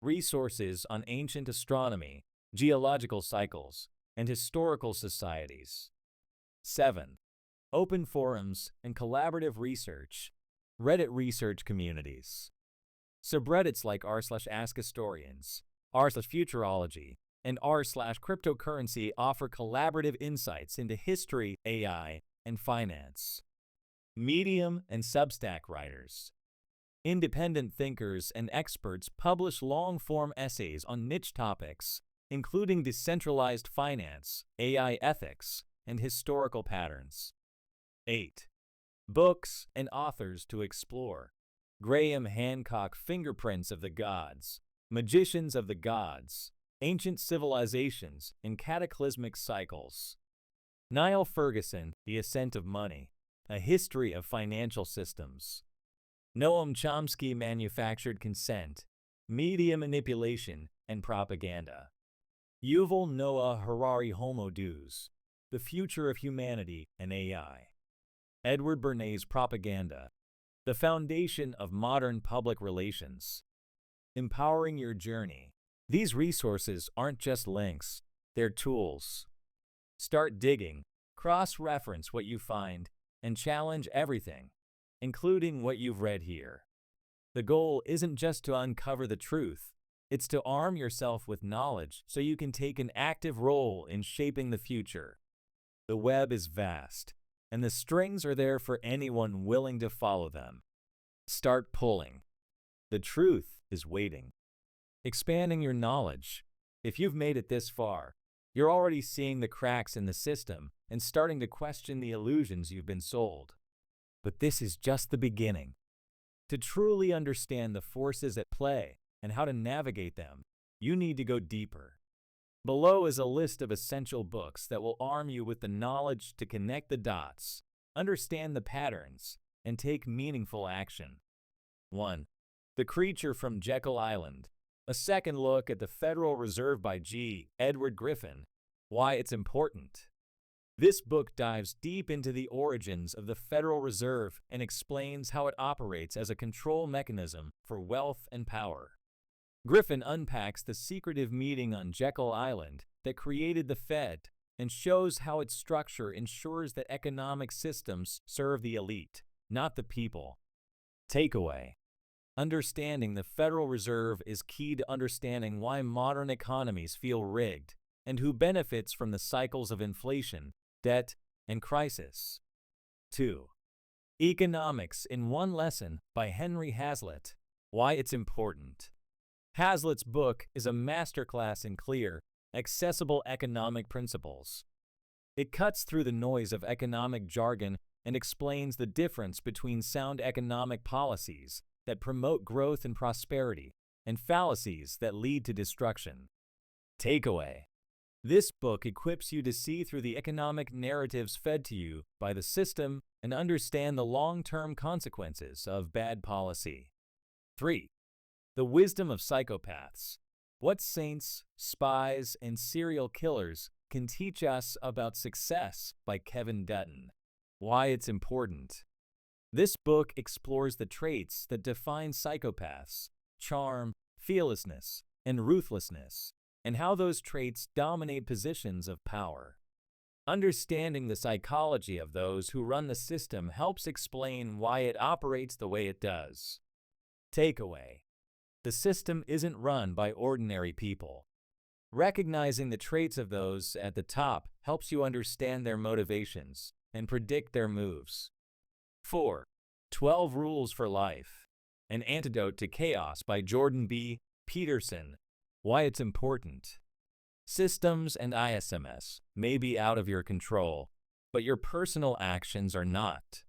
Resources on ancient astronomy, geological cycles, and historical societies. 7. Open forums and collaborative research. Reddit research communities. Subreddits like r/AskHistorians, r/Futurology, and r/Cryptocurrency offer collaborative insights into history, AI, and finance. Medium and Substack writers. Independent thinkers and experts publish long-form essays on niche topics, including decentralized finance, AI ethics, and historical patterns. 8. Books and authors to explore. Graham Hancock, Fingerprints of the Gods, Magicians of the Gods, Ancient Civilizations and Cataclysmic Cycles. Niall Ferguson, The Ascent of Money, A History of Financial Systems. Noam Chomsky, Manufactured Consent, Media Manipulation and Propaganda. Yuval Noah Harari, Homo Deus, The Future of Humanity and AI. Edward Bernays' Propaganda, The Foundation of Modern Public Relations. Empowering Your Journey. These resources aren't just links, they're tools. Start digging, cross-reference what you find, and challenge everything, including what you've read here. The goal isn't just to uncover the truth, it's to arm yourself with knowledge so you can take an active role in shaping the future. The web is vast, and the strings are there for anyone willing to follow them. Start pulling. The truth is waiting. Expanding your knowledge. If you've made it this far, you're already seeing the cracks in the system and starting to question the illusions you've been sold. But this is just the beginning. To truly understand the forces at play and how to navigate them, you need to go deeper. Below is a list of essential books that will arm you with the knowledge to connect the dots, understand the patterns, and take meaningful action. 1. The Creature from Jekyll Island, a second look at the Federal Reserve by G. Edward Griffin, Why It's Important. This book dives deep into the origins of the Federal Reserve and explains how it operates as a control mechanism for wealth and power. Griffin unpacks the secretive meeting on Jekyll Island that created the Fed and shows how its structure ensures that economic systems serve the elite, not the people. Takeaway: understanding the Federal Reserve is key to understanding why modern economies feel rigged and who benefits from the cycles of inflation, debt, and crisis. 2. Economics in One Lesson by Henry Hazlitt. Why it's important. Hazlitt's book is a masterclass in clear, accessible economic principles. It cuts through the noise of economic jargon and explains the difference between sound economic policies that promote growth and prosperity and fallacies that lead to destruction. Takeaway: this book equips you to see through the economic narratives fed to you by the system and understand the long-term consequences of bad policy. 3. The Wisdom of Psychopaths. What saints, spies, and serial killers can teach us about success by Kevin Dutton. Why it's important. This book explores the traits that define psychopaths: charm, fearlessness, and ruthlessness, and how those traits dominate positions of power. Understanding the psychology of those who run the system helps explain why it operates the way it does. Takeaway: the system isn't run by ordinary people. Recognizing the traits of those at the top helps you understand their motivations and predict their moves. 4. 12 Rules for Life. An Antidote to Chaos by Jordan B. Peterson. Why it's important. Systems and ISMS may be out of your control, but your personal actions are not.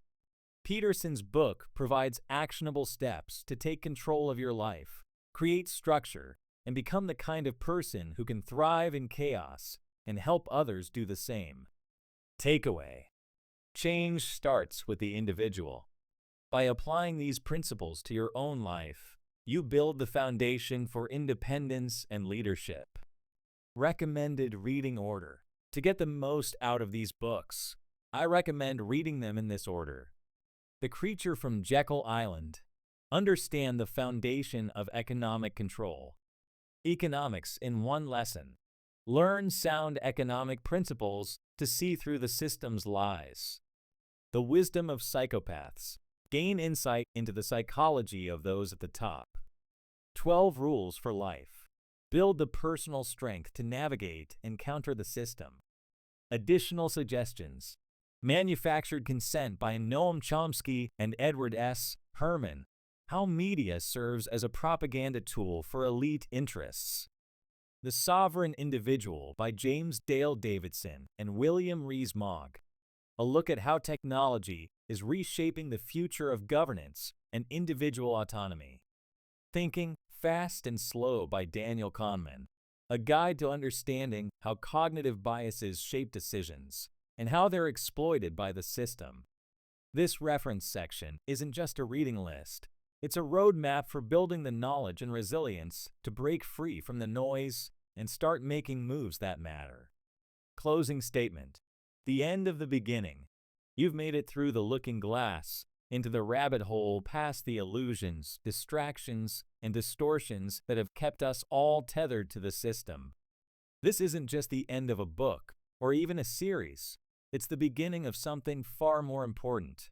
Peterson's book provides actionable steps to take control of your life, create structure, and become the kind of person who can thrive in chaos and help others do the same. Takeaway: change starts with the individual. By applying these principles to your own life, you build the foundation for independence and leadership. Recommended reading order. To get the most out of these books, I recommend reading them in this order. The Creature from Jekyll Island. Understand the foundation of economic control. Economics in One Lesson. Learn sound economic principles to see through the system's lies. The Wisdom of Psychopaths. Gain insight into the psychology of those at the top. 12 Rules for Life. Build the personal strength to navigate and counter the system. Additional suggestions. Manufactured Consent by Noam Chomsky and Edward S. Herman. How Media Serves as a Propaganda Tool for Elite Interests. The Sovereign Individual by James Dale Davidson and William Rees-Mogg. A look at how technology is reshaping the future of governance and individual autonomy. Thinking Fast and Slow by Daniel Kahneman. A guide to understanding how cognitive biases shape decisions and how they're exploited by the system. This reference section isn't just a reading list. It's a roadmap for building the knowledge and resilience to break free from the noise and start making moves that matter. Closing statement. The end of the beginning. You've made it through the looking glass, into the rabbit hole past the illusions, distractions, and distortions that have kept us all tethered to the system. This isn't just the end of a book or even a series. It's the beginning of something far more important.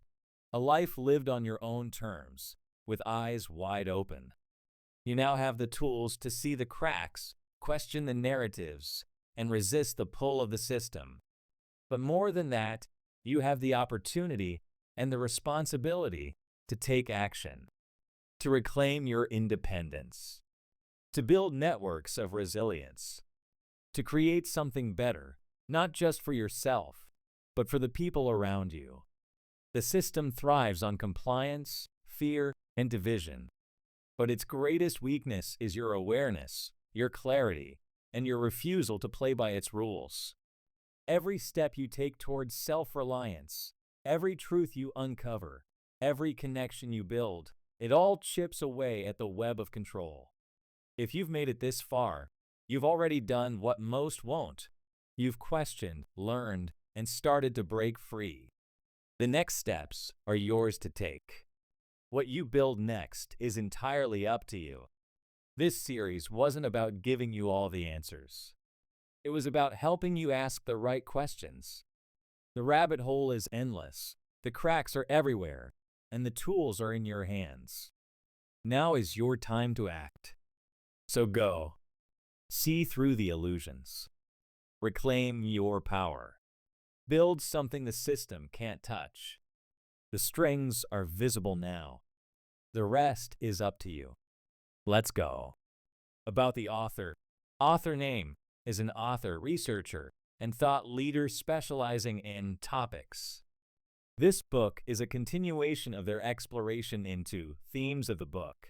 A life lived on your own terms, with eyes wide open. You now have the tools to see the cracks, question the narratives, and resist the pull of the system. But more than that, you have the opportunity and the responsibility to take action, to reclaim your independence, to build networks of resilience, to create something better, not just for yourself, but for the people around you. The system thrives on compliance, fear, and division, but its greatest weakness is your awareness, your clarity, and your refusal to play by its rules. Every step you take towards self-reliance, every truth you uncover, every connection you build, it all chips away at the web of control. If you've made it this far, you've already done what most won't. You've questioned, learned, and started to break free. The next steps are yours to take. What you build next is entirely up to you. This series wasn't about giving you all the answers. It was about helping you ask the right questions. The rabbit hole is endless, the cracks are everywhere, and the tools are in your hands. Now is your time to act. So go. See through the illusions. Reclaim your power. Build something the system can't touch. The strings are visible now. The rest is up to you. Let's go. About the author. Author name is an author, researcher, and thought leader specializing in topics. This book is a continuation of their exploration into themes of the book.